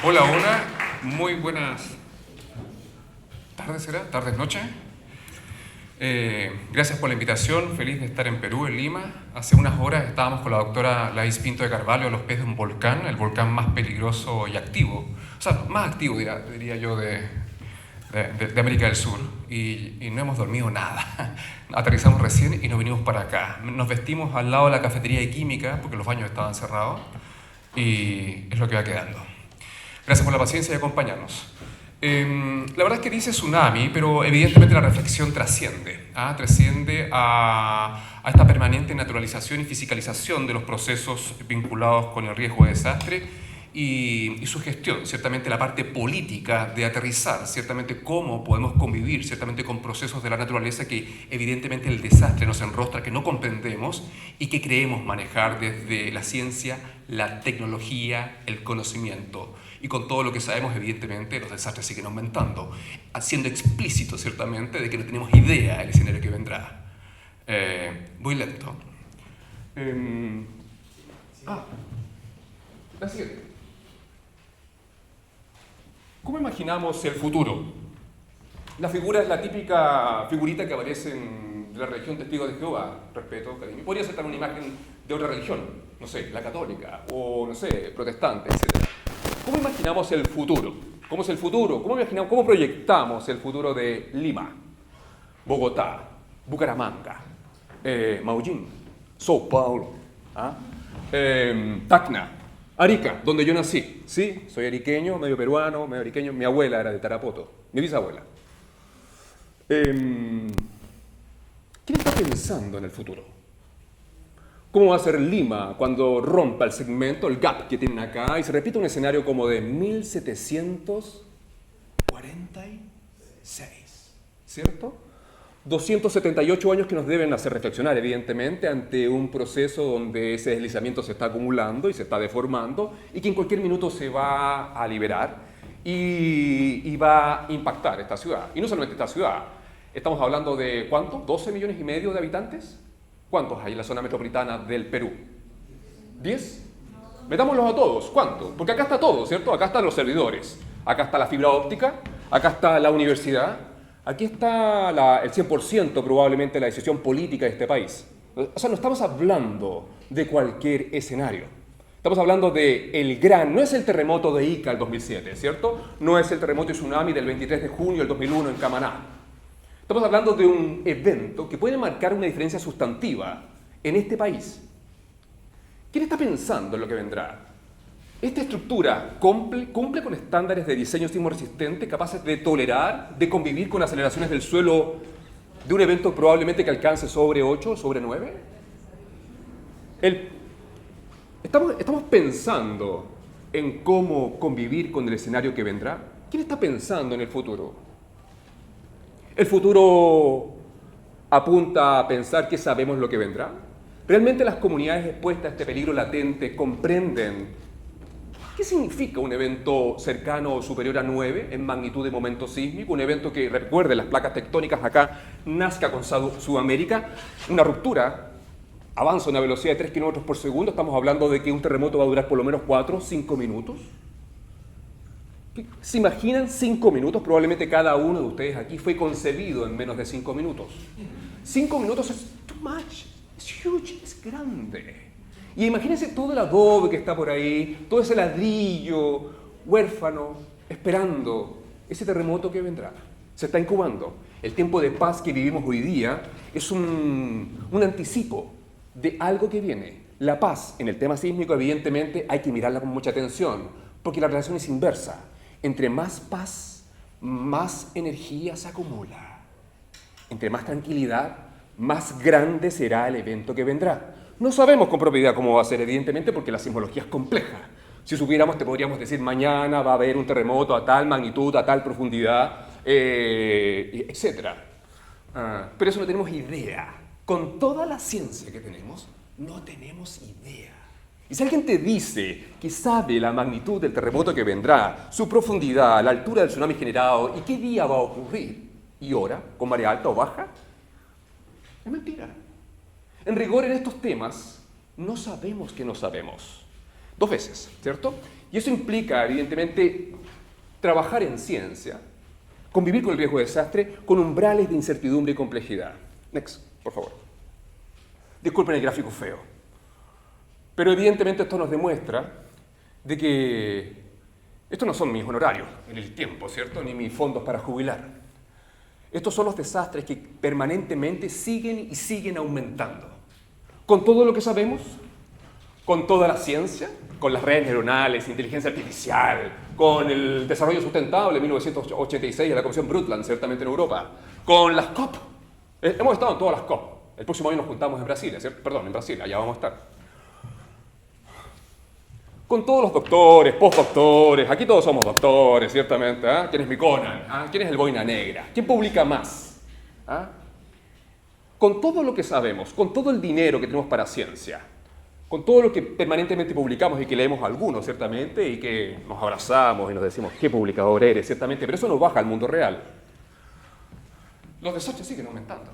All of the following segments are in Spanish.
Hola, muy buenas tardes, ¿será? ¿Tardes, noche? Gracias por la invitación, feliz de estar en Perú, en Lima. Hace unas horas estábamos con la doctora Laís Pinto de Carvalho a los pies de un volcán, el volcán más peligroso y activo, o sea, más activo diría yo de América del Sur, y no hemos dormido nada. Aterrizamos recién y nos vinimos para acá. Nos vestimos al lado de la cafetería de química porque los baños estaban cerrados y es lo que va quedando. Gracias por la paciencia y acompañarnos. La verdad es que dice tsunami, pero evidentemente la reflexión trasciende a esta permanente naturalización y fisicalización de los procesos vinculados con el riesgo de desastre y su gestión, ciertamente la parte política de aterrizar, ciertamente cómo podemos convivir, ciertamente con procesos de la naturaleza que evidentemente el desastre nos enrostra, que no comprendemos y que creemos manejar desde la ciencia, la tecnología, el conocimiento. Y con todo lo que sabemos, evidentemente, los desastres siguen aumentando, siendo explícito, ciertamente, de que no tenemos idea del escenario que vendrá. Voy lento. La siguiente. ¿Cómo imaginamos el futuro? La figura es la típica figurita que aparece en la religión Testigos de Jehová, respeto, cariño. Podría ser también una imagen de otra religión, no sé, la católica, o no sé, protestante, etc. ¿Cómo imaginamos el futuro? ¿Cómo es el futuro? ¿Cómo proyectamos el futuro de Lima, Bogotá, Bucaramanga, Maullín, São Paulo, Tacna, Arica, donde yo nací? Sí, soy ariqueño, medio peruano, medio ariqueño. Mi abuela era de Tarapoto, mi bisabuela. ¿Quién está pensando en el futuro? ¿Cómo va a ser Lima cuando rompa el segmento, el gap que tienen acá, y se repite un escenario como de 1746, ¿cierto? 278 años que nos deben hacer reflexionar, evidentemente, ante un proceso donde ese deslizamiento se está acumulando y se está deformando y que en cualquier minuto se va a liberar y va a impactar esta ciudad. Y no solamente esta ciudad, estamos hablando de, ¿cuánto? ¿12 millones y medio de habitantes? ¿Cuántos hay en la zona metropolitana del Perú? ¿10? Metámoslos a todos. ¿Cuánto? Porque acá está todo, ¿cierto? Acá están los servidores, acá está la fibra óptica, acá está la universidad, aquí está el 100% probablemente de la decisión política de este país. O sea, no estamos hablando de cualquier escenario. Estamos hablando de no es el terremoto de Ica del 2007, ¿cierto? No es el terremoto y tsunami del 23 de junio del 2001 en Camaná. Estamos hablando de un evento que puede marcar una diferencia sustantiva en este país. ¿Quién está pensando en lo que vendrá? ¿Esta estructura cumple con estándares de diseño sismo-resistente capaces de tolerar, de convivir con aceleraciones del suelo de un evento probablemente que alcance sobre 8, sobre 9? ¿Estamos pensando en cómo convivir con el escenario que vendrá? ¿Quién está pensando en el futuro? ¿El futuro apunta a pensar que sabemos lo que vendrá? ¿Realmente las comunidades expuestas a este peligro latente comprenden qué significa un evento cercano o superior a 9 en magnitud de momento sísmico? Un evento que, recuerde, las placas tectónicas acá, nazca con Sudamérica, una ruptura, avanza a una velocidad de 3 km por segundo, estamos hablando de que un terremoto va a durar por lo menos 4 o 5 minutos. ¿Se imaginan 5 minutos? Probablemente cada uno de ustedes aquí fue concebido en menos de 5 minutos. 5 minutos es too much, es huge, es grande. Y imagínense todo el adobe que está por ahí, todo ese ladrillo huérfano, esperando ese terremoto que vendrá. Se está incubando. El tiempo de paz que vivimos hoy día es un anticipo de algo que viene. La paz en el tema sísmico, evidentemente, hay que mirarla con mucha atención, porque la relación es inversa. Entre más paz, más energía se acumula. Entre más tranquilidad, más grande será el evento que vendrá. No sabemos con propiedad cómo va a ser, evidentemente, porque la sismología es compleja. Si supiéramos, te podríamos decir, mañana va a haber un terremoto a tal magnitud, a tal profundidad, etc. Pero eso no tenemos idea. Con toda la ciencia que tenemos, no tenemos idea. Y si alguien te dice que sabe la magnitud del terremoto que vendrá, su profundidad, la altura del tsunami generado y qué día va a ocurrir, y hora, con marea alta o baja, es mentira. En rigor, en estos temas, no sabemos que no sabemos. 2 veces, ¿cierto? Y eso implica, evidentemente, trabajar en ciencia, convivir con el riesgo de desastre, con umbrales de incertidumbre y complejidad. Next, por favor. Disculpen el gráfico feo. Pero evidentemente esto nos demuestra de que estos no son mis honorarios en el tiempo, ¿cierto? Ni mis fondos para jubilar. Estos son los desastres que permanentemente siguen y siguen aumentando. Con todo lo que sabemos, con toda la ciencia, con las redes neuronales, inteligencia artificial, con el desarrollo sustentable en 1986 de la Comisión Brundtland, ciertamente en Europa, con las COP. Hemos estado en todas las COP. El próximo año nos juntamos en Brasil, ¿cierto? Perdón, en Brasil, allá vamos a estar. Con todos los doctores, postdoctores, aquí todos somos doctores, ciertamente. ¿Quién es mi Conan? ¿Quién es el Boina Negra? ¿Quién publica más? Con todo lo que sabemos, con todo el dinero que tenemos para ciencia, con todo lo que permanentemente publicamos y que leemos algunos, ciertamente, y que nos abrazamos y nos decimos, qué publicador eres, ciertamente, pero eso no baja al mundo real. Los desastres siguen aumentando.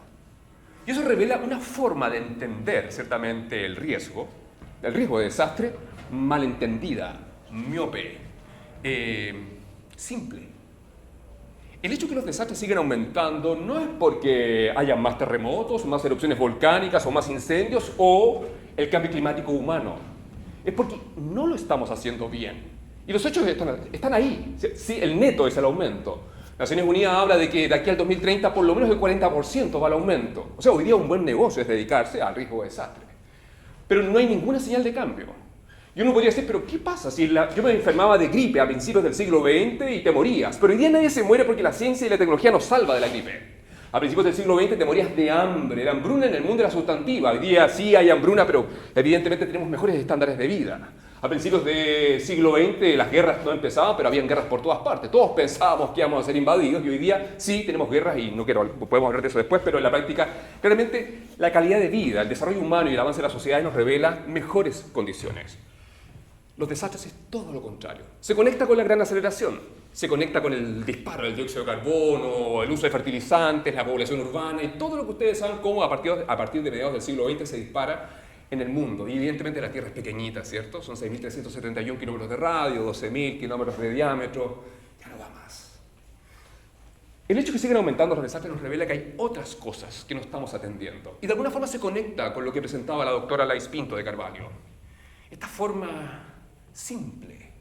Y eso revela una forma de entender, ciertamente, el riesgo de desastre, malentendida, miope, simple. El hecho de que los desastres siguen aumentando no es porque haya más terremotos, más erupciones volcánicas o más incendios o el cambio climático humano. Es porque no lo estamos haciendo bien. Y los hechos están ahí. Sí, el neto es el aumento. Naciones Unidas habla de que de aquí al 2030 por lo menos el 40% va al aumento. O sea, hoy día un buen negocio es dedicarse al riesgo de desastre. Pero no hay ninguna señal de cambio. Y uno podría decir, pero ¿qué pasa si yo me enfermaba de gripe a principios del siglo XX y te morías? Pero hoy día nadie se muere porque la ciencia y la tecnología nos salva de la gripe. A principios del siglo XX te morías de hambre. La hambruna en el mundo era sustantiva. Hoy día sí hay hambruna, pero evidentemente tenemos mejores estándares de vida. A principios del siglo XX las guerras no empezaban, pero habían guerras por todas partes. Todos pensábamos que íbamos a ser invadidos y hoy día sí tenemos guerras y podemos hablar de eso después, pero en la práctica claramente la calidad de vida, el desarrollo humano y el avance de la sociedad nos revela mejores condiciones. Los desastres es todo lo contrario. Se conecta con la gran aceleración, se conecta con el disparo del dióxido de carbono, el uso de fertilizantes, la población urbana y todo lo que ustedes saben cómo a partir de mediados del siglo XX se dispara en el mundo. Y evidentemente la Tierra es pequeñita, ¿cierto? Son 6.371 kilómetros de radio, 12.000 kilómetros de diámetro, ya no va más. El hecho de que siguen aumentando los desastres nos revela que hay otras cosas que no estamos atendiendo. Y de alguna forma se conecta con lo que presentaba la doctora Laís Pinto de Carvalho. Esta forma simple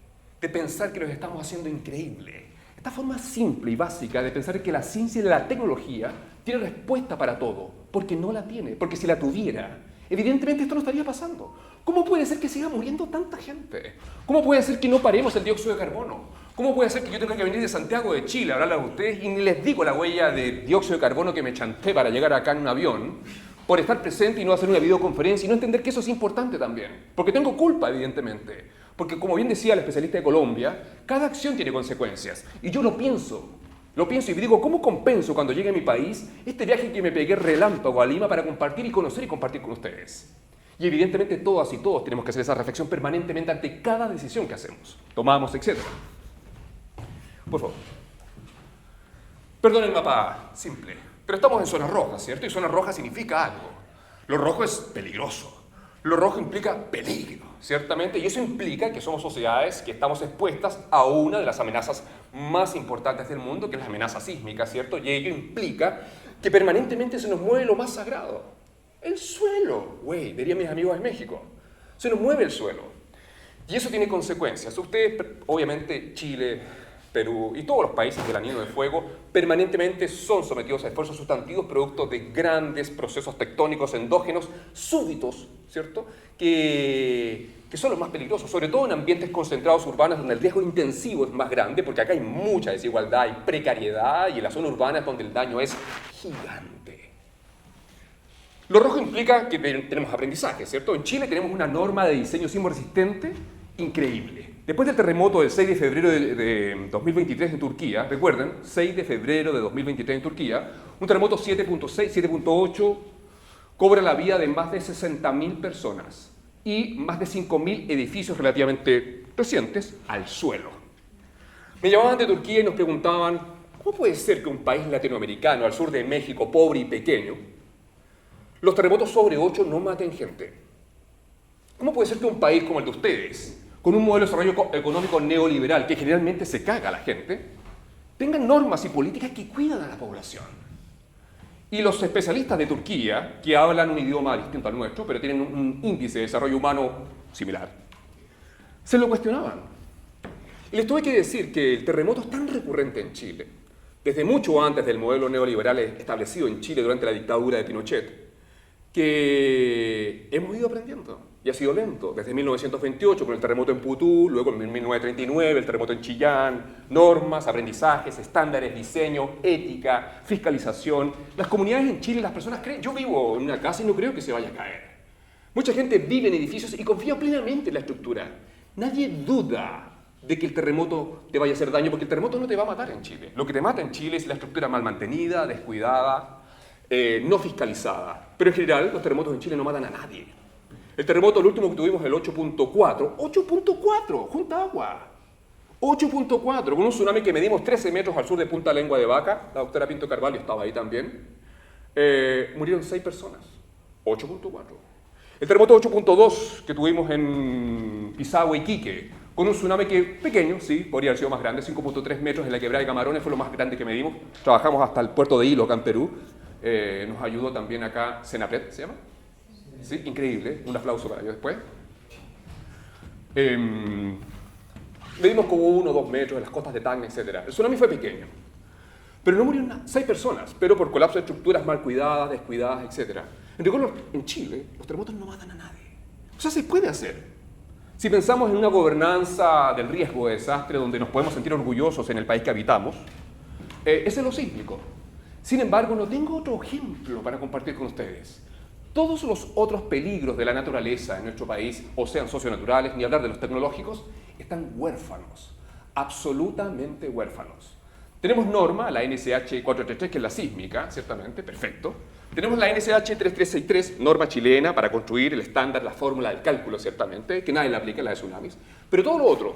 de pensar que los estamos haciendo increíble. Esta forma simple y básica de pensar que la ciencia y la tecnología tiene respuesta para todo, porque no la tiene, porque si la tuviera, evidentemente esto no estaría pasando. ¿Cómo puede ser que siga muriendo tanta gente? ¿Cómo puede ser que no paremos el dióxido de carbono? ¿Cómo puede ser que yo tenga que venir de Santiago de Chile a hablarle a ustedes y ni les digo la huella de dióxido de carbono que me chanté para llegar acá en un avión, por estar presente y no hacer una videoconferencia y no entender que eso es importante también? Porque tengo culpa, evidentemente. Porque, como bien decía el especialista de Colombia, cada acción tiene consecuencias. Y yo lo pienso y digo, ¿cómo compenso cuando llegue a mi país este viaje que me pegué relámpago a Lima para compartir y conocer y compartir con ustedes? Y evidentemente todas y todos tenemos que hacer esa reflexión permanentemente ante cada decisión que hacemos, tomamos, etc. Por favor. Perdón el mapa simple, pero estamos en zona roja, ¿cierto? Y zona roja significa algo. Lo rojo es peligroso. Lo rojo implica peligro, ciertamente, y eso implica que somos sociedades que estamos expuestas a una de las amenazas más importantes del mundo, que es la amenaza sísmica, ¿cierto? Y ello implica que permanentemente se nos mueve lo más sagrado, el suelo. Güey, dirían mis amigos de México, se nos mueve el suelo. Y eso tiene consecuencias. Ustedes, obviamente, Chile, Perú y todos los países del Anillo de Fuego permanentemente son sometidos a esfuerzos sustantivos producto de grandes procesos tectónicos endógenos súbitos, ¿cierto? Que son los más peligrosos, sobre todo en ambientes concentrados urbanos donde el riesgo intensivo es más grande, porque acá hay mucha desigualdad y precariedad, y en la zona urbana es donde el daño es gigante. Lo rojo implica que tenemos aprendizaje, ¿cierto? En Chile tenemos una norma de diseño sismo resistente increíble. Después del terremoto del 6 de febrero de 2023 en Turquía, recuerden, 6 de febrero de 2023 en Turquía, un terremoto 7.6, 7.8 cobra la vida de más de 60.000 personas y más de 5.000 edificios relativamente recientes al suelo. Me llamaban de Turquía y nos preguntaban, ¿cómo puede ser que un país latinoamericano al sur de México, pobre y pequeño, los terremotos sobre 8 no maten gente? ¿Cómo puede ser que un país como el de ustedes, con un modelo de desarrollo económico neoliberal que generalmente se caga a la gente, tengan normas y políticas que cuidan a la población. Y los especialistas de Turquía, que hablan un idioma distinto al nuestro, pero tienen un índice de desarrollo humano similar, se lo cuestionaban. Y les tuve que decir que el terremoto es tan recurrente en Chile, desde mucho antes del modelo neoliberal establecido en Chile durante la dictadura de Pinochet, que hemos ido aprendiendo. Y ha sido lento, desde 1928 con el terremoto en Putú, luego en 1939 el terremoto en Chillán, normas, aprendizajes, estándares, diseño, ética, fiscalización. Las comunidades en Chile, las personas creen, yo vivo en una casa y no creo que se vaya a caer. Mucha gente vive en edificios y confía plenamente en la estructura. Nadie duda de que el terremoto te vaya a hacer daño, porque el terremoto no te va a matar en Chile. Lo que te mata en Chile es la estructura mal mantenida, descuidada, no fiscalizada. Pero en general los terremotos en Chile no matan a nadie. El terremoto, el último que tuvimos, el 8.4, junta agua. 8.4, con un tsunami que medimos 13 metros al sur de Punta Lengua de Vaca, la doctora Pinto Carvalho estaba ahí también, murieron 6 personas. 8.4. El terremoto 8.2 que tuvimos en Pisagua, Iquique, con un tsunami que, pequeño, sí, podría haber sido más grande, 5.3 metros en la quebrada de Camarones, fue lo más grande que medimos. Trabajamos hasta el puerto de Hilo, acá en Perú. Nos ayudó también acá Senapred, ¿se llama? Sí, increíble, un aplauso para ellos después. Medimos como 1 o 2 metros en las costas de Tacna, etc. El tsunami fue pequeño, pero no murieron 6 personas, pero por colapso de estructuras mal cuidadas, descuidadas, etc. En rigor, en Chile, los terremotos no matan a nadie. O sea, se puede hacer. Si pensamos en una gobernanza del riesgo de desastre donde nos podemos sentir orgullosos en el país que habitamos, ese es lo sísmico. Sin embargo, no tengo otro ejemplo para compartir con ustedes. Todos los otros peligros de la naturaleza en nuestro país, o sean socionaturales, ni hablar de los tecnológicos, están huérfanos, absolutamente huérfanos. Tenemos norma, la NSH 433, que es la sísmica, ciertamente, perfecto. Tenemos la NSH 3363, norma chilena para construir el estándar, la fórmula del cálculo, ciertamente, que nadie la aplica en la de tsunamis. Pero todo lo otro,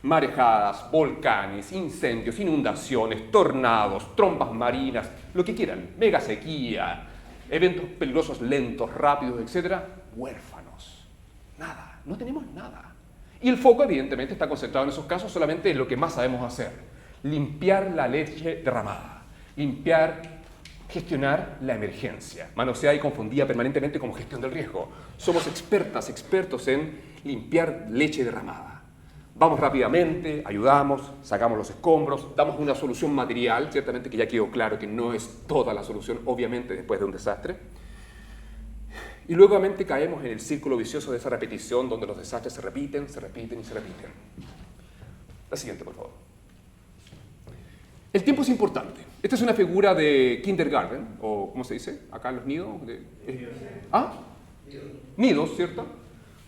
marejadas, volcanes, incendios, inundaciones, tornados, trombas marinas, lo que quieran, mega sequía, eventos peligrosos, lentos, rápidos, etc., huérfanos. Nada, no tenemos nada. Y el foco, evidentemente, está concentrado en esos casos solamente en lo que más sabemos hacer. Limpiar la leche derramada. Gestionar la emergencia. Manoseada y confundida permanentemente como gestión del riesgo. Somos expertos en limpiar leche derramada. Vamos rápidamente, ayudamos, sacamos los escombros, damos una solución material, ciertamente que ya quedó claro que no es toda la solución, obviamente, después de un desastre. Y luego caemos en el círculo vicioso de esa repetición donde los desastres se repiten y se repiten. La siguiente, por favor. El tiempo es importante. Esta es una figura de kindergarten, o ¿cómo se dice? Acá en los nidos. Nidos, ¿cierto?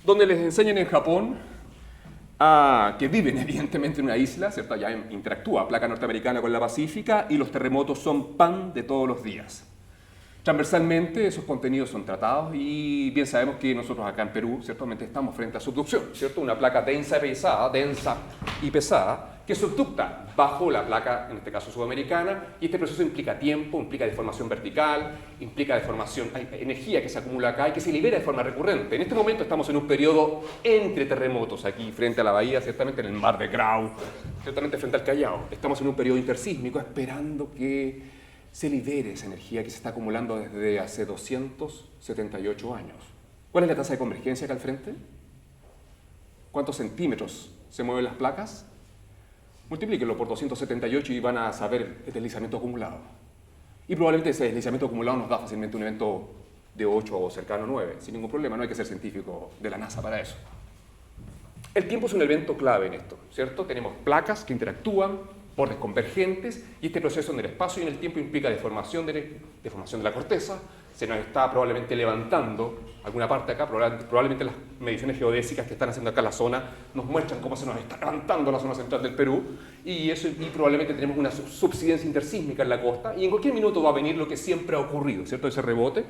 Donde les enseñan en Japón que viven evidentemente en una isla, ¿cierto? Allá interactúa placa norteamericana con la pacífica y los terremotos son pan de todos los días. Transversalmente esos contenidos son tratados y bien sabemos que nosotros acá en Perú ciertamente estamos frente a subducción, ¿cierto? Una placa densa y pesada que subducta bajo la placa, en este caso sudamericana, y este proceso implica tiempo, implica deformación vertical, implica deformación, hay energía que se acumula acá y que se libera de forma recurrente. En este momento estamos en un periodo entre terremotos, aquí frente a la bahía, ciertamente en el mar de Grau, ciertamente frente al Callao. Estamos en un periodo intersísmico esperando que se libere esa energía que se está acumulando desde hace 278 años. ¿Cuál es la tasa de convergencia acá al frente? ¿Cuántos centímetros se mueven las placas? Multiplíquenlo por 278 y van a saber el deslizamiento acumulado. Y probablemente ese deslizamiento acumulado nos da fácilmente un evento de 8 o cercano a 9, sin ningún problema, no hay que ser científico de la NASA para eso. El tiempo es un evento clave en esto, ¿cierto? Tenemos placas que interactúan, bordes convergentes, y este proceso en el espacio y en el tiempo implica deformación de la corteza, se nos está probablemente levantando alguna parte acá, probablemente las mediciones geodésicas que están haciendo acá en la zona nos muestran cómo se nos está levantando la zona central del Perú, y probablemente tenemos una subsidencia intersísmica en la costa, y en cualquier minuto va a venir lo que siempre ha ocurrido, ¿cierto? Ese rebote,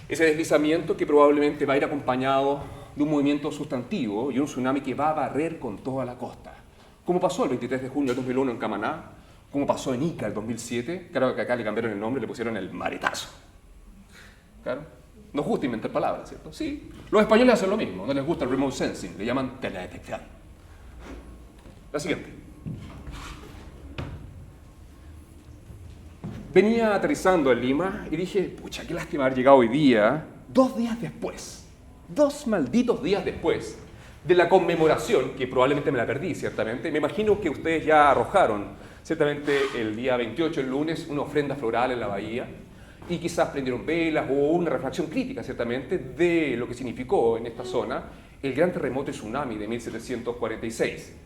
ese deslizamiento que probablemente va a ir acompañado de un movimiento sustantivo y un tsunami que va a barrer con toda la costa. Como pasó el 23 de junio del 2001 en Camaná, como pasó en Ica el 2007, claro que acá le cambiaron el nombre, le pusieron el maretazo. Claro. Nos gusta inventar palabras, ¿cierto? Sí. Los españoles hacen lo mismo, no les gusta el remote sensing, le llaman teledetección. La siguiente. Venía aterrizando en Lima y dije, pucha, qué lástima haber llegado hoy día, 2 días después, 2 malditos días después de la conmemoración, que probablemente me la perdí, ciertamente. Me imagino que ustedes ya arrojaron, ciertamente el día 28, el lunes, una ofrenda floral en la bahía, y quizás prendieron velas o una reflexión crítica, ciertamente, de lo que significó en esta zona el gran terremoto y tsunami de 1746.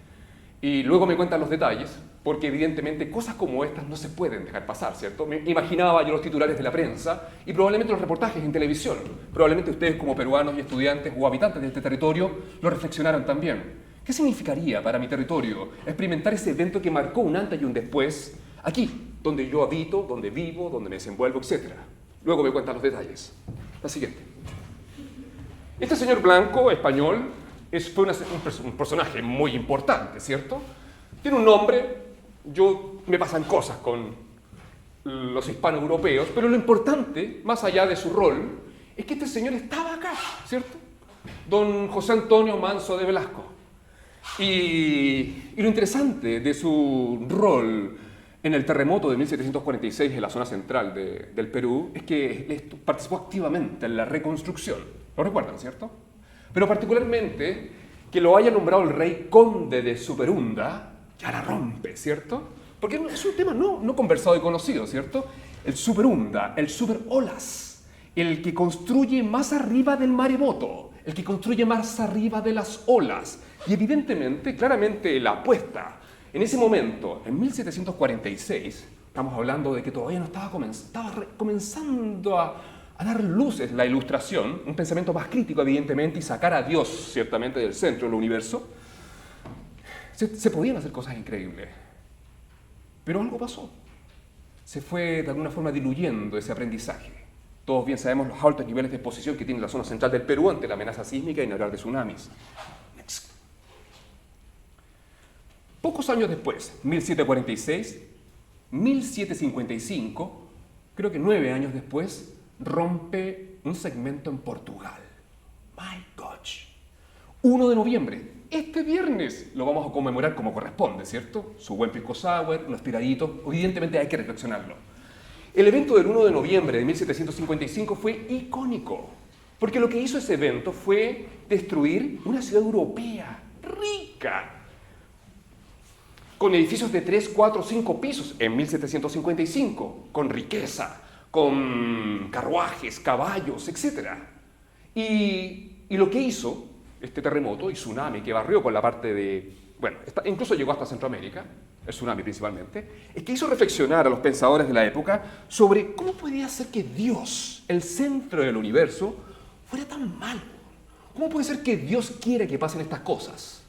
Y luego me cuentan los detalles, porque evidentemente cosas como estas no se pueden dejar pasar, ¿cierto? Me imaginaba yo los titulares de la prensa y probablemente los reportajes en televisión. Probablemente ustedes como peruanos y estudiantes o habitantes de este territorio lo reflexionaron también. ¿Qué significaría para mi territorio experimentar ese evento que marcó un antes y un después aquí, donde yo habito, donde vivo, donde me desenvuelvo, etcétera? Luego me cuentan los detalles. La siguiente. Este señor blanco, español, fue un personaje muy importante, ¿cierto? Tiene un nombre, me pasan cosas con los hispano-europeos, pero lo importante, más allá de su rol, es que este señor estaba acá, ¿cierto? Don José Antonio Manso de Velasco. Y lo interesante de su rol en el terremoto de 1746 en la zona central del Perú es que participó activamente en la reconstrucción. ¿Lo recuerdan, cierto? Pero particularmente que lo haya nombrado el rey conde de Superunda, ya la rompe, ¿cierto? Porque es un tema no conversado y conocido, ¿cierto? El Superunda, el Superolas, el que construye más arriba del maremoto, el que construye más arriba de las olas. Y evidentemente, claramente la apuesta en ese momento, en 1746, estamos hablando de que todavía no estaba comenzando a dar luces la ilustración, un pensamiento más crítico evidentemente, y sacar a Dios ciertamente del centro del universo, se podían hacer cosas increíbles. Pero algo pasó. Se fue de alguna forma diluyendo ese aprendizaje. Todos bien sabemos los altos niveles de exposición que tiene la zona central del Perú ante la amenaza sísmica y no hablar de tsunamis. Pocos años después, 1746, 1755, creo que 9 años después, rompe un segmento en Portugal. My gosh. 1 de noviembre, este viernes, lo vamos a conmemorar como corresponde, ¿cierto? Su buen pisco sour, unos tiraditos, evidentemente hay que reflexionarlo. El evento del 1 de noviembre de 1755 fue icónico, porque lo que hizo ese evento fue destruir una ciudad europea rica, con edificios de 3, 4, 5 pisos en 1755, con riqueza, con carruajes, caballos, etc. Y lo que hizo este terremoto y tsunami que barrió por la parte de, incluso llegó hasta Centroamérica, el tsunami principalmente, es que hizo reflexionar a los pensadores de la época sobre cómo podía ser que Dios, el centro del universo, fuera tan malo. ¿Cómo puede ser que Dios quiere que pasen estas cosas?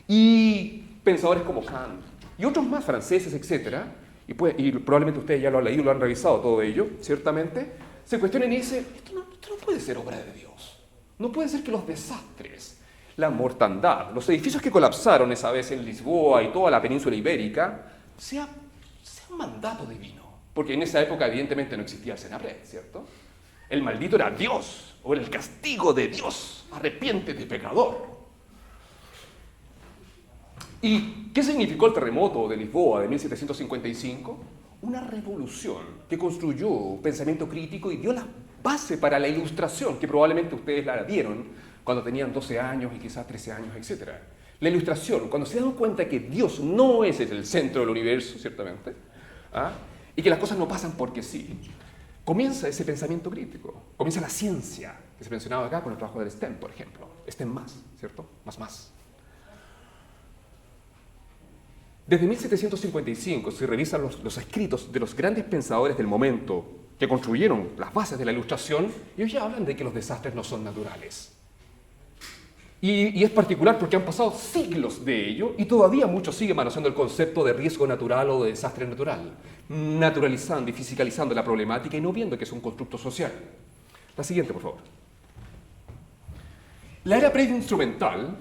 Y pensadores como Kant y otros más franceses, etc., y probablemente ustedes ya lo han leído, lo han revisado todo ello, ciertamente, se cuestionan y dicen, esto no puede ser obra de Dios. No puede ser que los desastres, la mortandad, los edificios que colapsaron esa vez en Lisboa y toda la península ibérica, sea un mandato divino. Porque en esa época evidentemente no existía el Senapred, ¿cierto? El maldito era Dios, o era el castigo de Dios. Arrepiéntete, pecador. ¿Y qué significó el terremoto de Lisboa de 1755? Una revolución que construyó un pensamiento crítico y dio la base para la ilustración, que probablemente ustedes la vieron cuando tenían 12 años y quizás 13 años, etc. La ilustración, cuando se dan cuenta que Dios no es el centro del universo, ciertamente, y que las cosas no pasan porque sí, comienza ese pensamiento crítico, comienza la ciencia, que se mencionaba acá con el trabajo del STEM, por ejemplo. STEM más, ¿cierto? Más. Desde 1755, si revisan los escritos de los grandes pensadores del momento que construyeron las bases de la Ilustración, ellos ya hablan de que los desastres no son naturales. Y es particular porque han pasado siglos de ello y todavía muchos siguen manoseando el concepto de riesgo natural o de desastre natural, naturalizando y fisicalizando la problemática y no viendo que es un constructo social. La siguiente, por favor. La era preinstrumental,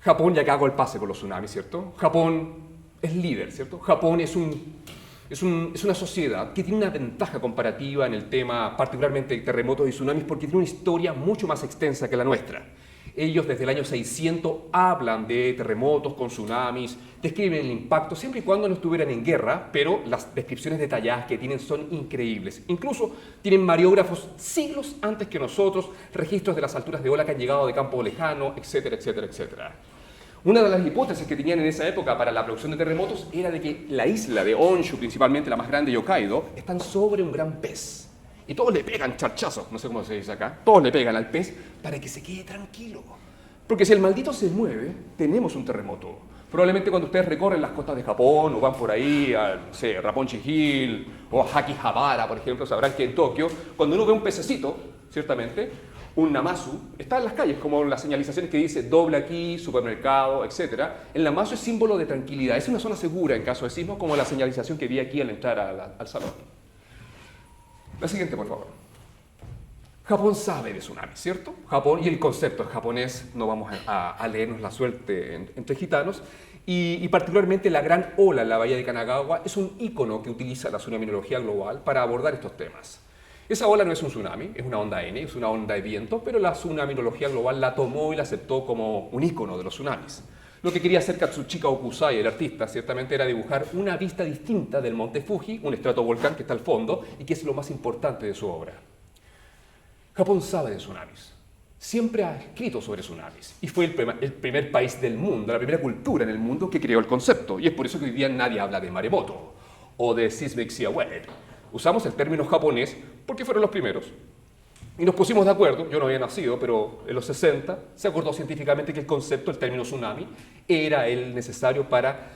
Japón, ya que hago el pase con los tsunamis, ¿cierto? Japón es líder, ¿cierto? Japón es un Es una sociedad que tiene una ventaja comparativa en el tema, particularmente de terremotos y tsunamis, porque tiene una historia mucho más extensa que la nuestra. Ellos desde el año 600 hablan de terremotos con tsunamis, describen el impacto siempre y cuando no estuvieran en guerra, pero las descripciones detalladas que tienen son increíbles. Incluso tienen mariógrafos siglos antes que nosotros, registros de las alturas de ola que han llegado de campo lejano, etcétera, etcétera, etcétera. Una de las hipótesis que tenían en esa época para la producción de terremotos era de que la isla de Honshu, principalmente la más grande y Hokkaido, están sobre un gran pez. Y todos le pegan charchazos, no sé cómo se dice acá, todos le pegan al pez para que se quede tranquilo. Porque si el maldito se mueve, tenemos un terremoto. Probablemente cuando ustedes recorren las costas de Japón o van por ahí a, no sé, Raponchi Hill o a Akihabara, por ejemplo, sabrán que en Tokio, cuando uno ve un pececito, ciertamente, un namazu, está en las calles, como las señalizaciones que dice doble aquí, supermercado, etc. El namazu es símbolo de tranquilidad, es una zona segura en caso de sismo, como la señalización que vi aquí al entrar al salón. La siguiente, por favor. Japón sabe de tsunamis, ¿cierto? Japón, y el concepto en japonés, no vamos a leernos la suerte entre gitanos, y particularmente la gran ola en la bahía de Kanagawa es un ícono que utiliza la tsunaminología global para abordar estos temas. Esa ola no es un tsunami, es una onda N, es una onda de viento, pero la tsunaminología global la tomó y la aceptó como un ícono de los tsunamis. Lo que quería hacer Katsushika Okusai, el artista, ciertamente era dibujar una vista distinta del monte Fuji, un estratovolcán que está al fondo y que es lo más importante de su obra. Japón sabe de tsunamis, siempre ha escrito sobre tsunamis y fue el primer país del mundo, la primera cultura en el mundo que creó el concepto, y es por eso que hoy día nadie habla de maremoto o de seismic sea wave. Usamos el término japonés porque fueron los primeros. Y nos pusimos de acuerdo, yo no había nacido, pero en los 60 se acordó científicamente que el concepto, el término tsunami, era el necesario para,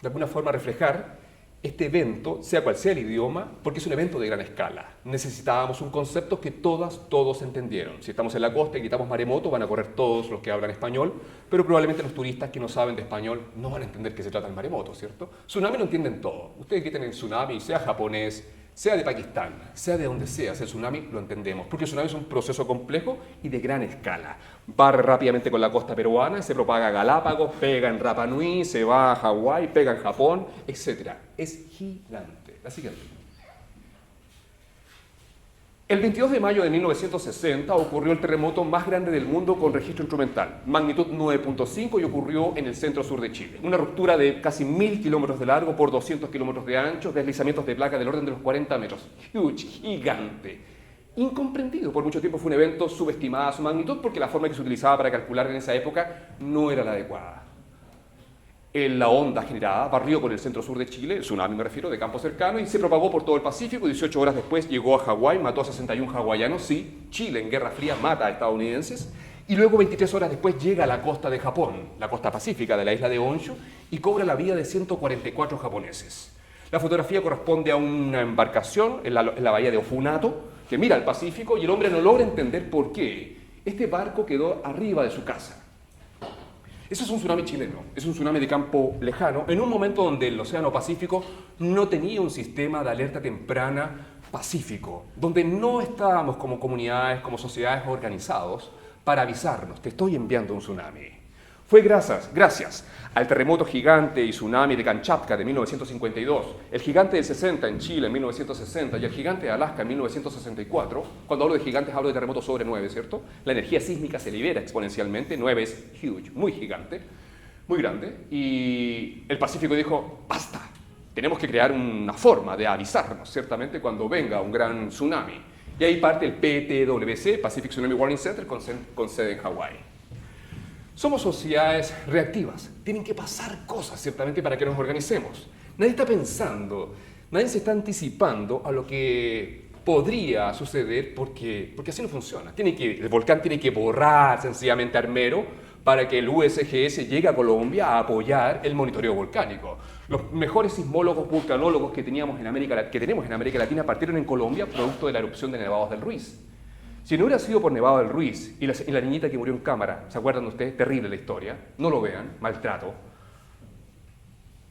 de alguna forma, reflejar este evento, sea cual sea el idioma, porque es un evento de gran escala. Necesitábamos un concepto que todos entendieron. Si estamos en la costa y gritamos maremoto, van a correr todos los que hablan español, pero probablemente los turistas que no saben de español no van a entender que se trata de maremoto, ¿cierto? Tsunami lo entienden todo. Ustedes griten el tsunami, sea japonés, sea de Pakistán, sea de donde sea, el tsunami lo entendemos, porque el tsunami es un proceso complejo y de gran escala. Va rápidamente con la costa peruana, se propaga a Galápagos, pega en Rapa Nui, se va a Hawái, pega en Japón, etc. Es gigante. La siguiente. El 22 de mayo de 1960 ocurrió el terremoto más grande del mundo con registro instrumental, magnitud 9.5, y ocurrió en el centro-sur de Chile. Una ruptura de casi 1000 kilómetros de largo por 200 kilómetros de ancho, deslizamientos de placa del orden de los 40 metros. Huge, gigante. Incomprendido. Por mucho tiempo fue un evento subestimada su magnitud porque la forma que se utilizaba para calcular en esa época no era la adecuada. La onda generada barrió por el centro-sur de Chile, el tsunami me refiero, de campo cercano, y se propagó por todo el Pacífico. 18 horas después llegó a Hawái, mató a 61 hawaianos, sí, Chile en Guerra Fría mata a estadounidenses, y luego 23 horas después llega a la costa de Japón, la costa pacífica de la isla de Honshu, y cobra la vida de 144 japoneses. La fotografía corresponde a una embarcación en la bahía de Ofunato, que mira al Pacífico, y el hombre no logra entender por qué este barco quedó arriba de su casa. Eso es un tsunami chileno, es un tsunami de campo lejano, en un momento donde el Océano Pacífico no tenía un sistema de alerta temprana pacífico, donde no estábamos como comunidades, como sociedades organizados para avisarnos, te estoy enviando un tsunami. Fue gracias al terremoto gigante y tsunami de Kamchatka de 1952, el gigante del 60 en Chile en 1960 y el gigante de Alaska en 1964. Cuando hablo de gigantes hablo de terremotos sobre 9, ¿cierto? La energía sísmica se libera exponencialmente, 9 es huge, muy gigante, muy grande, y el Pacífico dijo, basta, tenemos que crear una forma de avisarnos, ciertamente, cuando venga un gran tsunami. Y ahí parte el PTWC, Pacific Tsunami Warning Center, con sede en Hawái. Somos sociedades reactivas. Tienen que pasar cosas, ciertamente, para que nos organicemos. Nadie está pensando, nadie se está anticipando a lo que podría suceder porque así no funciona. El volcán tiene que borrar sencillamente Armero para que el USGS llegue a Colombia a apoyar el monitoreo volcánico. Los mejores sismólogos, vulcanólogos que tenemos en América Latina partieron en Colombia producto de la erupción de Nevados del Ruiz. Si no hubiera sido por Nevado del Ruiz y la niñita que murió en cámara, ¿se acuerdan ustedes? Terrible la historia, no lo vean, maltrato.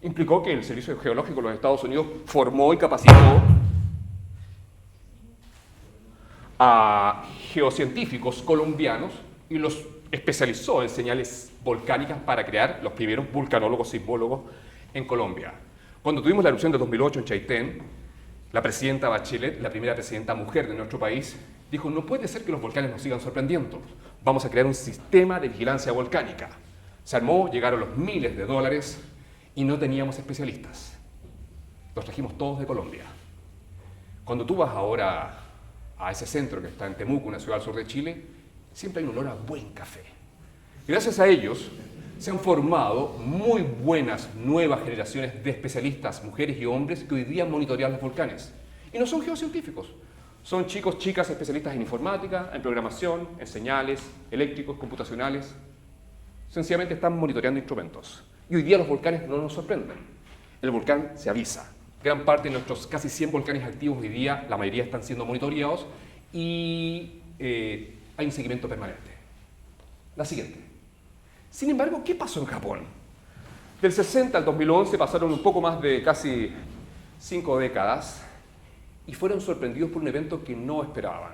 Implicó que el Servicio Geológico de los Estados Unidos formó y capacitó a geocientíficos colombianos y los especializó en señales volcánicas para crear los primeros vulcanólogos sismólogos en Colombia. Cuando tuvimos la erupción de 2008 en Chaitén, la presidenta Bachelet, la primera presidenta mujer de nuestro país, dijo: no puede ser que los volcanes nos sigan sorprendiendo. Vamos a crear un sistema de vigilancia volcánica. Se armó, llegaron los miles de dólares y no teníamos especialistas. Los trajimos todos de Colombia. Cuando tú vas ahora a ese centro que está en Temuco, una ciudad al sur de Chile, siempre hay un olor a buen café. Gracias a ellos se han formado muy buenas nuevas generaciones de especialistas, mujeres y hombres, que hoy día monitorean los volcanes. Y no son geocientíficos, son chicos, chicas especialistas en informática, en programación, en señales, eléctricos, computacionales. Sencillamente están monitoreando instrumentos. Y hoy día los volcanes no nos sorprenden. El volcán se avisa. Gran parte de nuestros casi 100 volcanes activos hoy día, la mayoría están siendo monitoreados y hay un seguimiento permanente. La siguiente. Sin embargo, ¿qué pasó en Japón? Del 60 al 2011 pasaron un poco más de casi 5 décadas y fueron sorprendidos por un evento que no esperaban.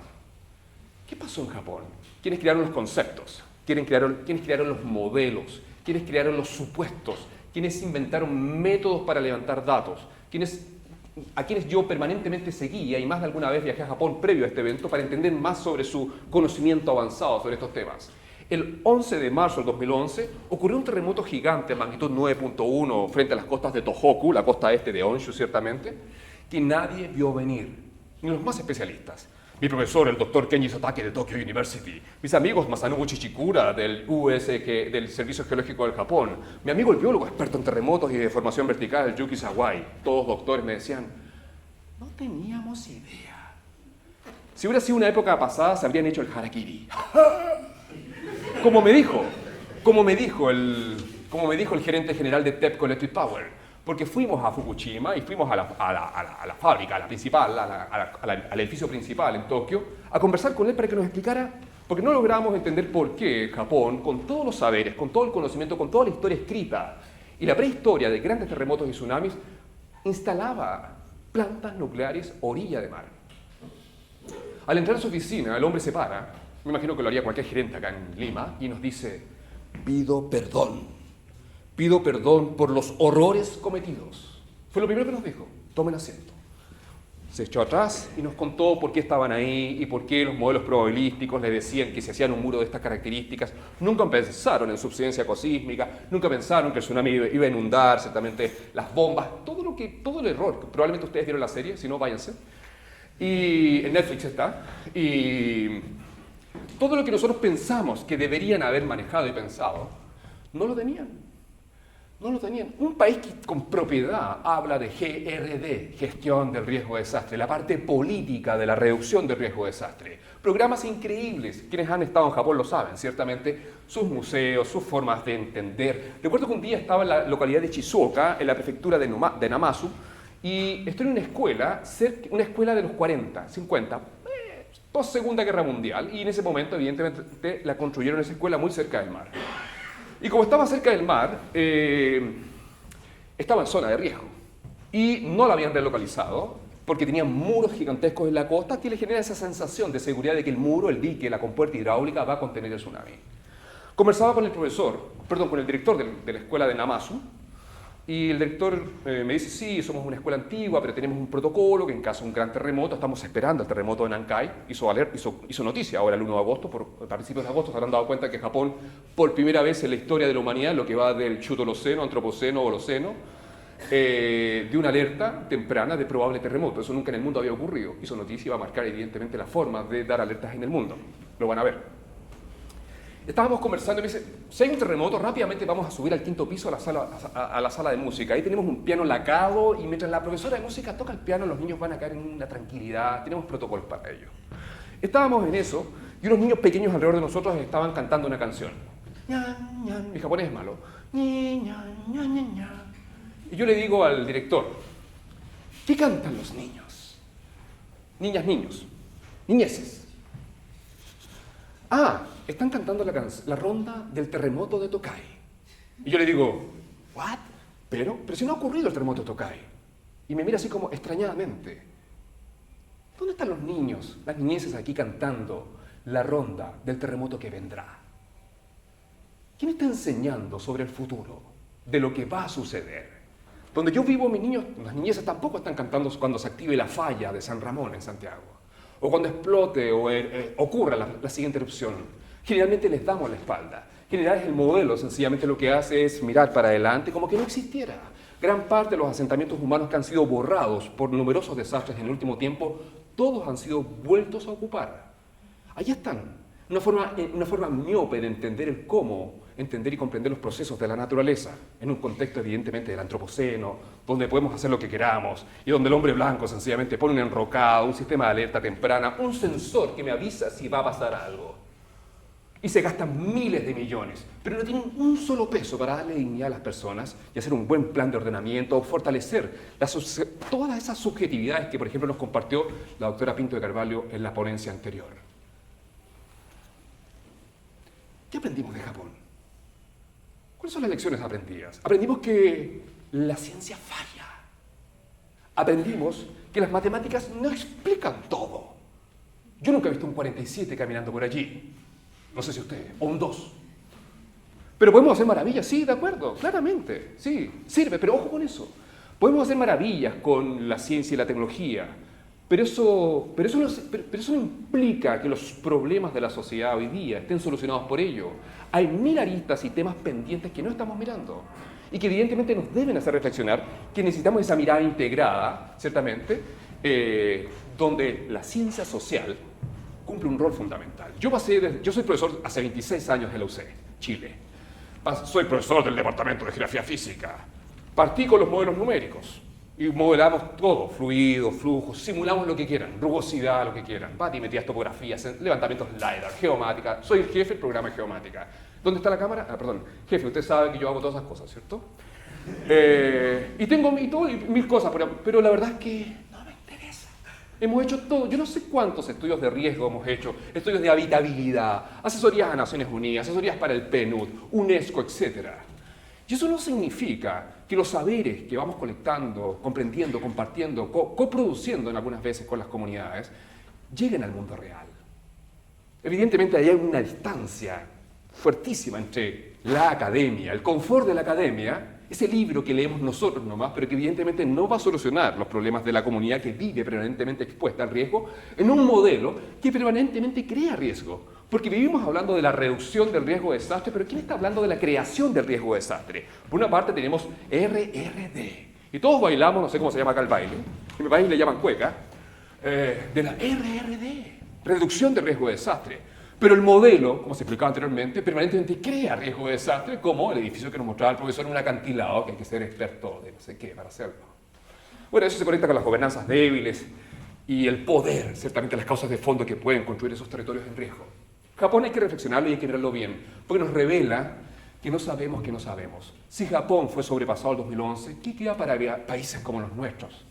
¿Qué pasó en Japón? ¿Quiénes crearon los conceptos? ¿Quiénes crearon los modelos? ¿Quiénes crearon los supuestos? ¿Quiénes inventaron métodos para levantar datos? A quienes yo permanentemente seguía y más de alguna vez viajé a Japón previo a este evento para entender más sobre su conocimiento avanzado sobre estos temas. El 11 de marzo del 2011 ocurrió un terremoto gigante de magnitud 9.1 frente a las costas de Tohoku, la costa este de Honshu ciertamente, que nadie vio venir, ni los más especialistas. Mi profesor, el doctor Kenji Sotake de Tokyo University, mis amigos Masanobu Chichikura del del Servicio Geológico del Japón, mi amigo el biólogo experto en terremotos y de formación vertical, Yuki Sawai, todos doctores me decían: no teníamos idea. Si hubiera sido una época pasada, se habrían hecho el harakiri. Como me dijo el gerente general de TEPCO Electric Power, porque fuimos a Fukushima y fuimos a la fábrica, a la principal, al edificio principal en Tokio, a conversar con él para que nos explicara, porque no logramos entender por qué Japón, con todos los saberes, con todo el conocimiento, con toda la historia escrita y la prehistoria de grandes terremotos y tsunamis, instalaba plantas nucleares a orilla de mar. Al entrar a su oficina, el hombre se para, me imagino que lo haría cualquier gerente acá en Lima, y nos dice: pido perdón por los horrores cometidos. Fue lo primero que nos dijo: tomen asiento. Se echó atrás y nos contó por qué estaban ahí y por qué los modelos probabilísticos le decían que si hacían un muro de estas características. Nunca pensaron en subsidencia ecosísmica, nunca pensaron que el tsunami iba a inundar, ciertamente las bombas, todo el error. Probablemente ustedes vieron la serie, si no, váyanse. Y en Netflix está. Y todo lo que nosotros pensamos que deberían haber manejado y pensado, no lo tenían. No lo tenían. Un país que con propiedad habla de GRD, gestión del riesgo de desastre, la parte política de la reducción del riesgo de desastre. Programas increíbles. Quienes han estado en Japón lo saben, ciertamente. Sus museos, sus formas de entender. Recuerdo que un día estaba en la localidad de Shizuoka, en la prefectura de Namazu, y estoy en una escuela de los 40, 50, post Segunda Guerra Mundial, y en ese momento, evidentemente, la construyeron esa escuela muy cerca del mar. Y como estaba cerca del mar, estaba en zona de riesgo. Y no la habían relocalizado porque tenían muros gigantescos en la costa que le genera esa sensación de seguridad de que el muro, el dique, la compuerta hidráulica va a contener el tsunami. Conversaba con el director de la escuela de Namazu, y el director me dice: sí, somos una escuela antigua, pero tenemos un protocolo que en caso de un gran terremoto, estamos esperando el terremoto de Nankai, hizo noticia ahora el 1 de agosto, a principios de agosto se habrán dado cuenta que Japón, por primera vez en la historia de la humanidad, lo que va del Chutoloceno, Antropoceno, Holoceno, de una alerta temprana de probable terremoto. Eso nunca en el mundo había ocurrido. Hizo noticia y va a marcar evidentemente la forma de dar alertas en el mundo. Lo van a ver. Estábamos conversando y me dice: si hay un terremoto, rápidamente vamos a subir al 5º piso a la sala de música. Ahí tenemos un piano lacado y mientras la profesora de música toca el piano, los niños van a caer en una tranquilidad. Tenemos protocolos para ello. Estábamos en eso y unos niños pequeños alrededor de nosotros estaban cantando una canción. Mi japonés es malo. Y yo le digo al director: ¿qué cantan los niños? Niñas, niños, niñeces. Están cantando la ronda del terremoto de Tokai. Y yo le digo: ¿what? Pero si no ha ocurrido el terremoto de Tokai. Y me mira así como extrañadamente. ¿Dónde están los niños, las niñeces aquí cantando la ronda del terremoto que vendrá? ¿Quién está enseñando sobre el futuro, de lo que va a suceder? Donde yo vivo, mis niños, las niñezas tampoco están cantando cuando se active la falla de San Ramón en Santiago, o cuando explote o ocurra la siguiente erupción. Generalmente les damos la espalda. General es el modelo, sencillamente lo que hace es mirar para adelante como que no existiera. Gran parte de los asentamientos humanos que han sido borrados por numerosos desastres en el último tiempo, todos han sido vueltos a ocupar. Ahí están. Una forma miope de entender el cómo entender y comprender los procesos de la naturaleza, en un contexto evidentemente del antropoceno, donde podemos hacer lo que queramos, y donde el hombre blanco sencillamente pone un enrocado, un sistema de alerta temprana, un sensor que me avisa si va a pasar algo. Y se gastan miles de millones, pero no tienen un solo peso para darle dignidad a las personas y hacer un buen plan de ordenamiento o fortalecer todas esas subjetividades que, por ejemplo, nos compartió la doctora Pinto de Carvalho en la ponencia anterior. ¿Qué aprendimos de Japón? ¿Cuáles son las lecciones aprendidas? Aprendimos que la ciencia falla. Aprendimos que las matemáticas no explican todo. Yo nunca he visto un 47 caminando por allí. No sé si ustedes, o un 2. Pero podemos hacer maravillas, sí, de acuerdo, claramente, sí, sirve, pero ojo con eso. Podemos hacer maravillas con la ciencia y la tecnología, pero eso no implica que los problemas de la sociedad hoy día estén solucionados por ello. Hay mil aristas y temas pendientes que no estamos mirando y que evidentemente nos deben hacer reflexionar que necesitamos esa mirada integrada, ciertamente, donde la ciencia social cumple un rol fundamental. Yo soy profesor hace 26 años de la UC, Chile. Soy profesor del Departamento de Geografía Física. Partí con los modelos numéricos y modelamos todo, fluidos, flujos, simulamos lo que quieran, rugosidad, lo que quieran, batimetrías, topografías, levantamientos LiDAR, geomática. Soy el jefe del programa de geomática. ¿Dónde está la cámara? Jefe, usted sabe que yo hago todas esas cosas, ¿cierto? Y tengo mil cosas, pero la verdad es que no me interesa. Hemos hecho todo, yo no sé cuántos estudios de riesgo hemos hecho, estudios de habitabilidad, asesorías a Naciones Unidas, asesorías para el PNUD, UNESCO, etc. Y eso no significa que los saberes que vamos colectando, comprendiendo, compartiendo, coproduciendo en algunas veces con las comunidades, lleguen al mundo real. Evidentemente hay una distancia fuertísima entre la academia, el confort de la academia, ese libro que leemos nosotros nomás, pero que evidentemente no va a solucionar los problemas de la comunidad que vive permanentemente expuesta al riesgo, en un modelo que permanentemente crea riesgo. Porque vivimos hablando de la reducción del riesgo de desastre, pero ¿quién está hablando de la creación del riesgo de desastre? Por una parte tenemos RRD, y todos bailamos, no sé cómo se llama acá el baile, en mi país le llaman cueca, de la RRD, reducción del riesgo de desastre. Pero el modelo, como se explicaba anteriormente, permanentemente crea riesgo de desastre, como el edificio que nos mostraba el profesor en un acantilado, que hay que ser experto de no sé qué para hacerlo. Bueno, eso se conecta con las gobernanzas débiles y el poder, ciertamente las causas de fondo que pueden construir esos territorios en riesgo. Japón hay que reflexionarlo y hay que mirarlo bien, porque nos revela que no sabemos que no sabemos. Si Japón fue sobrepasado el 2011, ¿qué queda para países como los nuestros?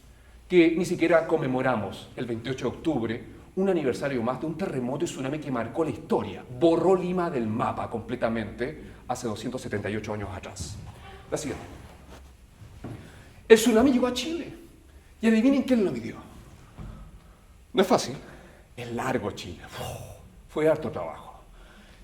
Que ni siquiera conmemoramos el 28 de octubre un aniversario más de un terremoto y tsunami que marcó la historia, borró Lima del mapa completamente hace 278 años atrás. La siguiente. El tsunami llegó a Chile y adivinen quién lo midió. No es fácil, es largo Chile. Fue harto trabajo.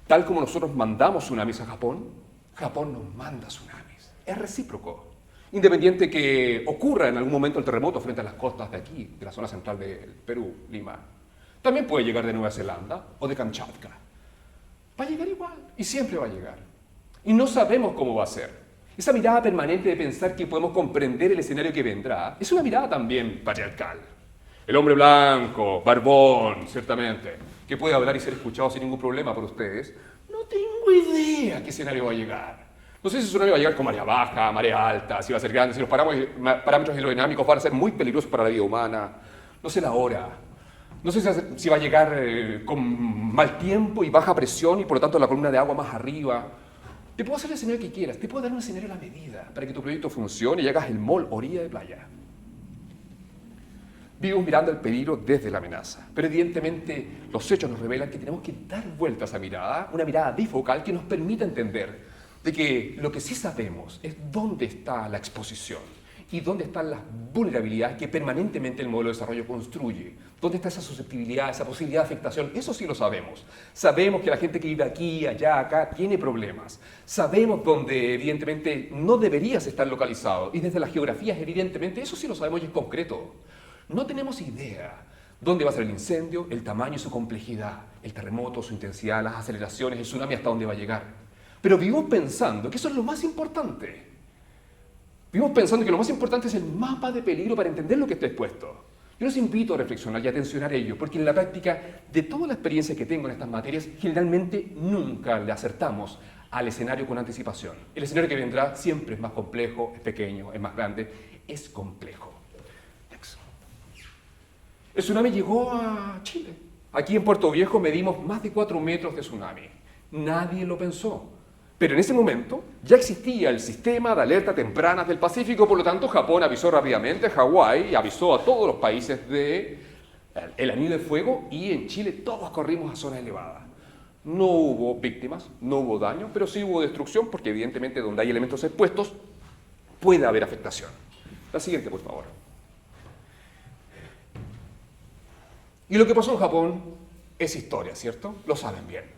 Tal como nosotros mandamos tsunamis a Japón, Japón nos manda tsunamis. Es recíproco. Independiente que ocurra en algún momento el terremoto frente a las costas de aquí, de la zona central del Perú, Lima. También puede llegar de Nueva Zelanda o de Kamchatka. Va a llegar igual y siempre va a llegar. Y no sabemos cómo va a ser. Esa mirada permanente de pensar que podemos comprender el escenario que vendrá es una mirada también patriarcal. El hombre blanco, barbón, ciertamente, que puede hablar y ser escuchado sin ningún problema por ustedes, no tengo idea qué escenario va a llegar. No sé si el tsunami va a llegar con marea baja, marea alta, si va a ser grande, si los parámetros hidrodinámicos van a ser muy peligrosos para la vida humana. No sé la hora. No sé si va a llegar con mal tiempo y baja presión y por lo tanto la columna de agua más arriba. Te puedo hacer el escenario que quieras, te puedo dar un escenario a la medida para que tu proyecto funcione y hagas el mall orilla de playa. Vivimos mirando el peligro desde la amenaza, pero evidentemente los hechos nos revelan que tenemos que dar vuelta a esa mirada, una mirada bifocal que nos permita entender de que lo que sí sabemos es dónde está la exposición y dónde están las vulnerabilidades que permanentemente el modelo de desarrollo construye, ¿Dónde está esa susceptibilidad, esa posibilidad de afectación? Eso sí lo sabemos. Sabemos que la gente que vive aquí, allá, acá, tiene problemas. Sabemos dónde, evidentemente, no deberías estar localizado. Y desde las geografías, evidentemente, eso sí lo sabemos y es concreto. No tenemos idea dónde va a ser el incendio, el tamaño y su complejidad, el terremoto, su intensidad, las aceleraciones, el tsunami, hasta dónde va a llegar. Pero vivimos pensando que eso es lo más importante. Vivimos pensando que lo más importante es el mapa de peligro para entender lo que está expuesto. Yo los invito a reflexionar y a atencionar ello, porque en la práctica, de toda la experiencia que tengo en estas materias, generalmente nunca le acertamos al escenario con anticipación. El escenario que vendrá siempre es más complejo, es pequeño, es más grande, es complejo. Next. El tsunami llegó a Chile. Aquí en Puerto Viejo medimos más de 4 metros de tsunami. Nadie lo pensó. Pero en ese momento ya existía el sistema de alerta tempranas del Pacífico, por lo tanto Japón avisó rápidamente a Hawái y avisó a todos los países del anillo de fuego, y en Chile todos corrimos a zona elevada. No hubo víctimas, no hubo daño, pero sí hubo destrucción, porque evidentemente donde hay elementos expuestos puede haber afectación. La siguiente, por favor. Y lo que pasó en Japón es historia, ¿cierto? Lo saben bien.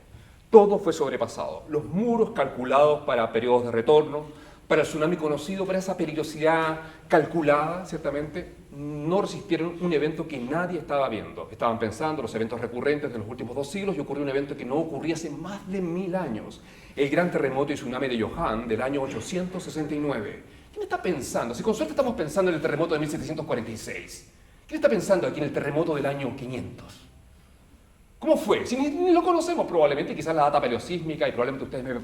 Todo fue sobrepasado. Los muros calculados para periodos de retorno, para el tsunami conocido, para esa peligrosidad calculada, ciertamente, no resistieron un evento que nadie estaba viendo. Estaban pensando los eventos recurrentes de los últimos 2 siglos y ocurrió un evento que no ocurría hace más de 1000 años. El gran terremoto y tsunami de Johan del año 869. ¿Quién está pensando? Si con suerte estamos pensando en el terremoto de 1746. ¿Quién está pensando aquí en el terremoto del año 500? ¿Cómo fue? Si ni lo conocemos probablemente, quizás la data paleosísmica, y probablemente ustedes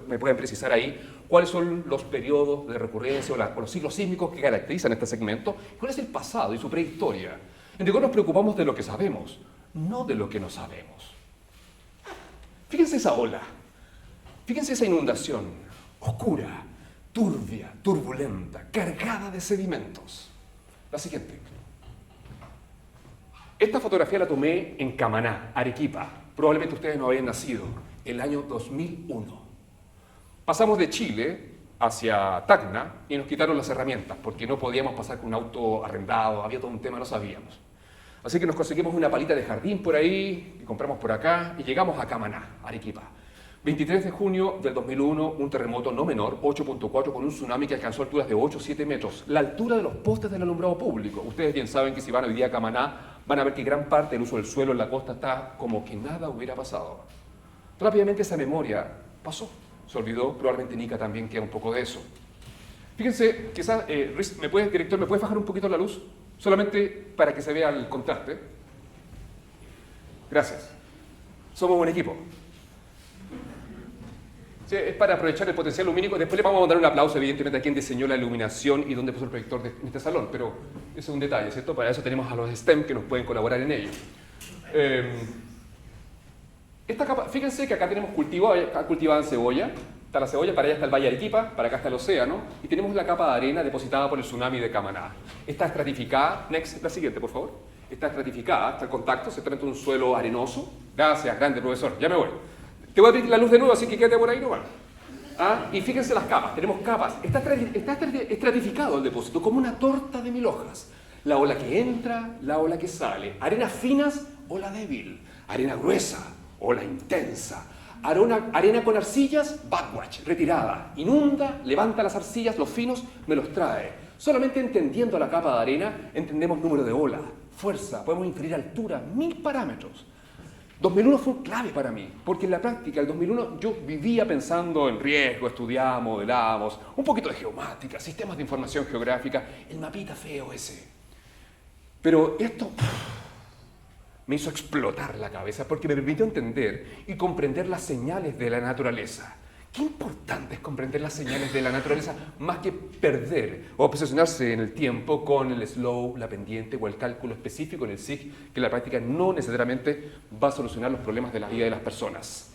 me pueden precisar ahí cuáles son los periodos de recurrencia o los ciclos sísmicos que caracterizan este segmento, cuál es el pasado y su prehistoria. En rigor nos preocupamos de lo que sabemos, no de lo que no sabemos. Fíjense esa ola, fíjense esa inundación, oscura, turbia, turbulenta, cargada de sedimentos. La siguiente. Esta fotografía la tomé en Camaná, Arequipa. Probablemente ustedes no habían nacido. El año 2001. Pasamos de Chile hacia Tacna y nos quitaron las herramientas porque no podíamos pasar con un auto arrendado, había todo un tema, no sabíamos. Así que nos conseguimos una palita de jardín por ahí, que compramos por acá, y llegamos a Camaná, Arequipa. 23 de junio del 2001, un terremoto no menor, 8.4, con un tsunami que alcanzó alturas de 8 o 7 metros, la altura de los postes del alumbrado público. Ustedes bien saben que si van hoy día a Camaná, van a ver que gran parte del uso del suelo en la costa está como que nada hubiera pasado. Rápidamente esa memoria pasó, se olvidó, probablemente Nika también queda un poco de eso. Fíjense, quizás, director, ¿me puedes bajar un poquito la luz? Solamente para que se vea el contraste. Gracias. Somos un equipo. Sí, es para aprovechar el potencial lumínico. Después le vamos a dar un aplauso, evidentemente, a quien diseñó la iluminación y dónde puso el proyector en este salón, pero ese es un detalle, ¿cierto? Para eso tenemos a los STEM que nos pueden colaborar en ello. Esta capa, fíjense que acá tenemos cultivada en cebolla. Está la cebolla, para allá está el Valle de Arequipa, para acá está el océano, y tenemos la capa de arena depositada por el tsunami de Camaná. Está estratificada, la siguiente, por favor. Está estratificada, está el contacto, se trata de un suelo arenoso. Gracias, grande profesor, ya me voy. Te voy a abrir la luz de nuevo, así que quédate por ahí nomás. Y fíjense las capas, tenemos capas. Está estratificado el depósito como una torta de 1000 hojas. La ola que entra, la ola que sale. Arenas finas, ola débil. Arena gruesa, ola intensa. Arena con arcillas, backwatch, retirada. Inunda, levanta las arcillas, los finos, me los trae. Solamente entendiendo la capa de arena, entendemos número de ola, fuerza, podemos inferir altura, 1000 parámetros. 2001 fue clave para mí, porque en la práctica, el 2001, yo vivía pensando en riesgo, estudiábamos, modelábamos, un poquito de geomática, sistemas de información geográfica, el mapita feo ese. Pero esto me hizo explotar la cabeza porque me permitió entender y comprender las señales de la naturaleza. Qué importante es comprender las señales de la naturaleza más que perder o obsesionarse en el tiempo con el slow, la pendiente o el cálculo específico en el SIG, que en la práctica no necesariamente va a solucionar los problemas de la vida de las personas.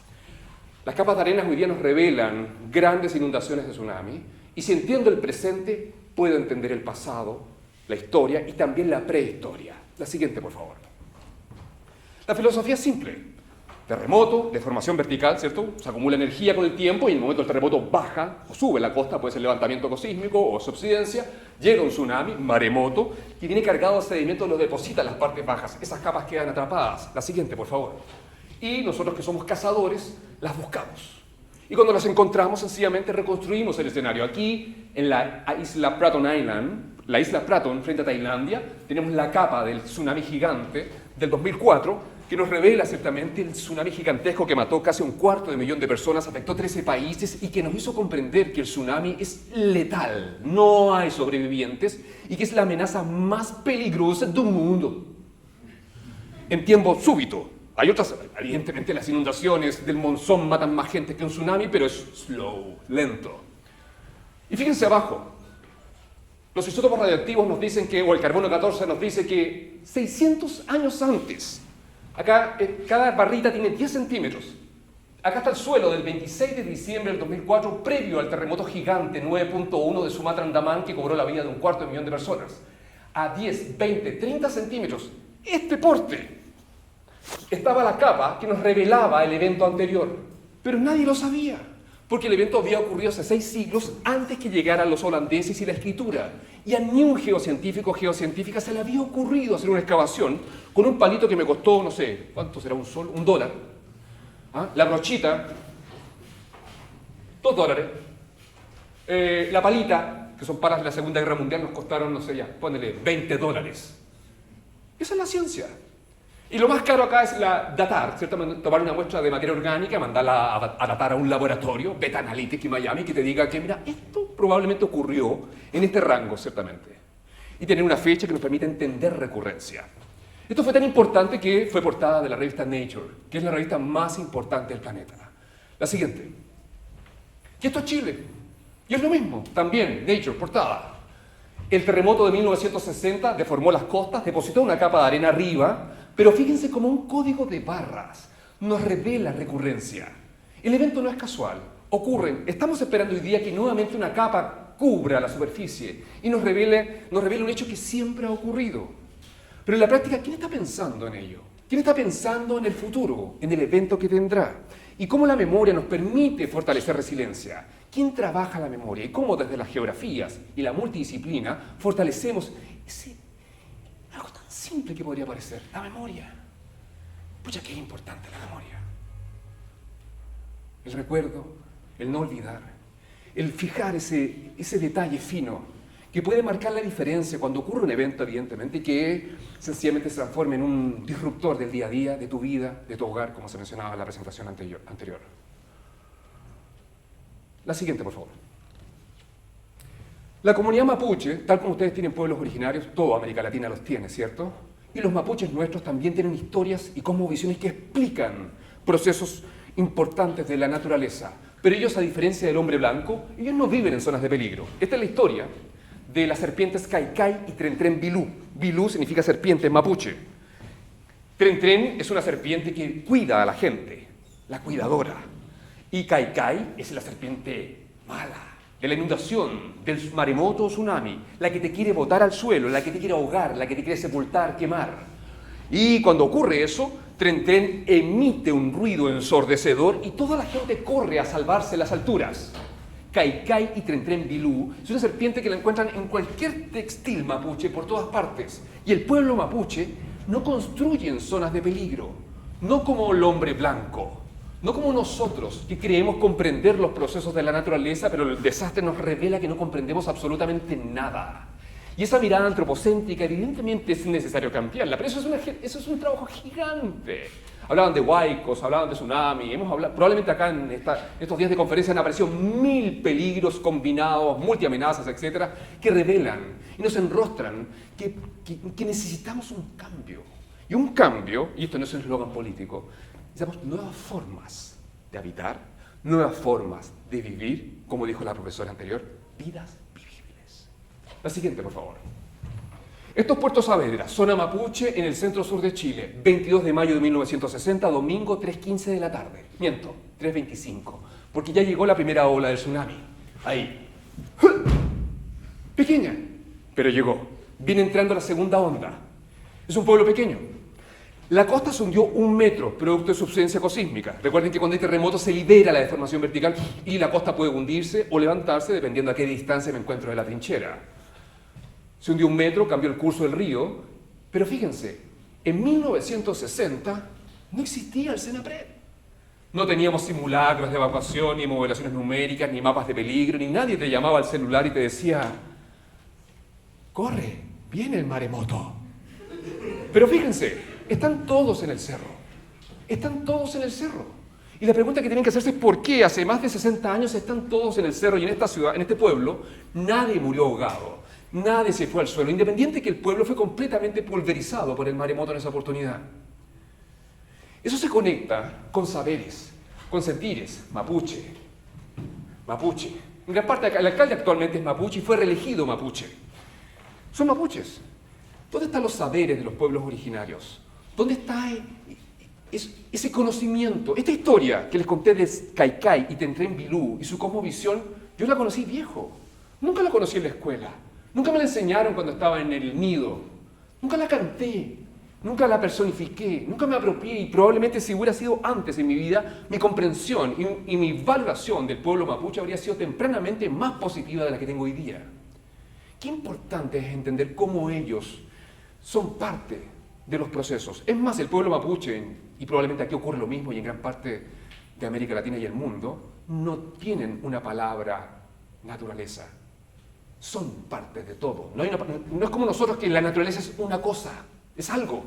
Las capas de arena hoy día nos revelan grandes inundaciones de tsunami, y si entiendo el presente, puedo entender el pasado, la historia y también la prehistoria. La siguiente, por favor. La filosofía es simple. Terremoto, deformación vertical, ¿cierto? Se acumula energía con el tiempo y en el momento del terremoto baja o sube la costa, puede ser levantamiento cosísmico o subsidencia, llega un tsunami, maremoto, que viene cargado de sedimento y lo deposita en las partes bajas. Esas capas quedan atrapadas. La siguiente, por favor. Y nosotros que somos cazadores, las buscamos. Y cuando las encontramos, sencillamente reconstruimos el escenario. Aquí, en la isla Praton Island, la isla Praton, frente a Tailandia, tenemos la capa del tsunami gigante del 2004, que nos revela ciertamente el tsunami gigantesco que mató casi 250.000 de personas, afectó 13 países y que nos hizo comprender que el tsunami es letal, no hay sobrevivientes y que es la amenaza más peligrosa del mundo. En tiempo súbito. Hay otras, evidentemente las inundaciones del monzón matan más gente que un tsunami, pero es slow, lento. Y fíjense abajo, los isótopos radioactivos nos dicen que, o el carbono 14 nos dice que 600 años antes, acá cada barrita tiene 10 centímetros. Acá está el suelo del 26 de diciembre del 2004, previo al terremoto gigante 9.1 de Sumatra Andaman, que cobró la vida de 250.000 de personas. A 10, 20, 30 centímetros, este porte, estaba la capa que nos revelaba el evento anterior. Pero nadie lo sabía, porque el evento había ocurrido hace 6 siglos antes que llegaran los holandeses y la escritura. Y a ni un geocientífico o geocientífica se le había ocurrido hacer una excavación con un palito que me costó, no sé, ¿cuánto será un sol? $1. ¿Ah? La brochita, $2. La palita, que son palas de la Segunda Guerra Mundial, nos costaron, no sé ya, ponele $20. Esa es la ciencia. Y lo más caro acá es datar, ¿cierto? Tomar una muestra de materia orgánica, mandarla a datar a un laboratorio, Beta Analytic en Miami, que te diga que, mira, esto probablemente ocurrió en este rango, ciertamente. Y tener una fecha que nos permita entender recurrencia. Esto fue tan importante que fue portada de la revista Nature, que es la revista más importante del planeta. La siguiente. Y esto es Chile. Y es lo mismo, también, Nature, portada. El terremoto de 1960 deformó las costas, depositó una capa de arena arriba, pero fíjense como un código de barras nos revela recurrencia. El evento no es casual, ocurren. Estamos esperando hoy día que nuevamente una capa cubra la superficie y nos revele un hecho que siempre ha ocurrido. Pero en la práctica, ¿quién está pensando en ello? ¿Quién está pensando en el futuro, en el evento que vendrá? ¿Y cómo la memoria nos permite fortalecer resiliencia? ¿Quién trabaja la memoria? ¿Y cómo desde las geografías y la multidisciplina fortalecemos algo tan simple que podría parecer, la memoria? Pucha, qué importante la memoria. El recuerdo, el no olvidar, el fijar ese detalle fino que puede marcar la diferencia cuando ocurre un evento, evidentemente, que sencillamente se transforme en un disruptor del día a día, de tu vida, de tu hogar, como se mencionaba en la presentación anterior. La siguiente, por favor. La comunidad mapuche, tal como ustedes tienen pueblos originarios, toda América Latina los tiene, ¿cierto? Y los mapuches nuestros también tienen historias y cosmovisiones que explican procesos importantes de la naturaleza. Pero ellos, a diferencia del hombre blanco, ellos no viven en zonas de peligro. Esta es la historia de las serpientes Caicay y Tren Bilú. Bilú significa serpiente en mapuche. Tren es una serpiente que cuida a la gente, la cuidadora. Y Caicay es la serpiente mala, de la inundación, del maremoto o tsunami, la que te quiere botar al suelo, la que te quiere ahogar, la que te quiere sepultar, quemar. Y cuando ocurre eso, Tren emite un ruido ensordecedor y toda la gente corre a salvarse en las alturas. Caicay y Tren Bilú es una serpiente que la encuentran en cualquier textil mapuche por todas partes. Y el pueblo mapuche no construye en zonas de peligro, no como el hombre blanco, no como nosotros, que creemos comprender los procesos de la naturaleza, pero el desastre nos revela que no comprendemos absolutamente nada. Y esa mirada antropocéntrica evidentemente es necesario cambiarla, pero eso es un trabajo gigante. Hablaban de huaicos, hablaban de tsunami, probablemente acá en estos días de conferencia han aparecido 1000 peligros combinados, multiamenazas, etcétera, que revelan y nos enrostran que necesitamos un cambio. Y un cambio, y esto no es un eslogan político, necesitamos nuevas formas de habitar, nuevas formas de vivir, como dijo la profesora anterior, vidas vivibles. La siguiente, por favor. Estos Puerto Saavedra, zona mapuche en el centro-sur de Chile, 22 de mayo de 1960, domingo, 3:15 de la tarde. Miento, 3:25, porque ya llegó la primera ola del tsunami. Ahí. Pequeña, pero llegó. Viene entrando la segunda onda. Es un pueblo pequeño. La costa se hundió 1 metro, producto de subsidencia cosísmica. Recuerden que cuando hay terremoto se libera la deformación vertical y la costa puede hundirse o levantarse dependiendo a qué distancia me encuentro de la trinchera. Se hundió 1 metro, cambió el curso del río, pero fíjense, en 1960 no existía el Senapred. No teníamos simulacros de evacuación, ni modelaciones numéricas, ni mapas de peligro, ni nadie te llamaba al celular y te decía, corre, viene el maremoto. Pero fíjense, están todos en el cerro. Están todos en el cerro. Y la pregunta que tienen que hacerse es ¿por qué hace más de 60 años están todos en el cerro y en esta ciudad, en este pueblo, nadie murió ahogado, nadie se fue al suelo, independiente que el pueblo fue completamente pulverizado por el maremoto en esa oportunidad? Eso se conecta con saberes, con sentires, mapuche. En gran parte, el alcalde actualmente es mapuche y fue reelegido mapuche. Son mapuches. ¿Dónde están los saberes de los pueblos originarios? ¿Dónde está ese conocimiento? Esta historia que les conté de Caicay y Tentren Bilú y su cosmovisión, yo la conocí viejo. Nunca la conocí en la escuela. Nunca me la enseñaron cuando estaba en el nido. Nunca la canté. Nunca la personifiqué. Nunca me apropié. Y probablemente si hubiera sido antes en mi vida, mi comprensión y mi valoración del pueblo mapuche habría sido tempranamente más positiva de la que tengo hoy día. Qué importante es entender cómo ellos son parte de los procesos. Es más, el pueblo mapuche, y probablemente aquí ocurre lo mismo y en gran parte de América Latina y el mundo, no tienen una palabra naturaleza. Son parte de todo. No es como nosotros que la naturaleza es una cosa, es algo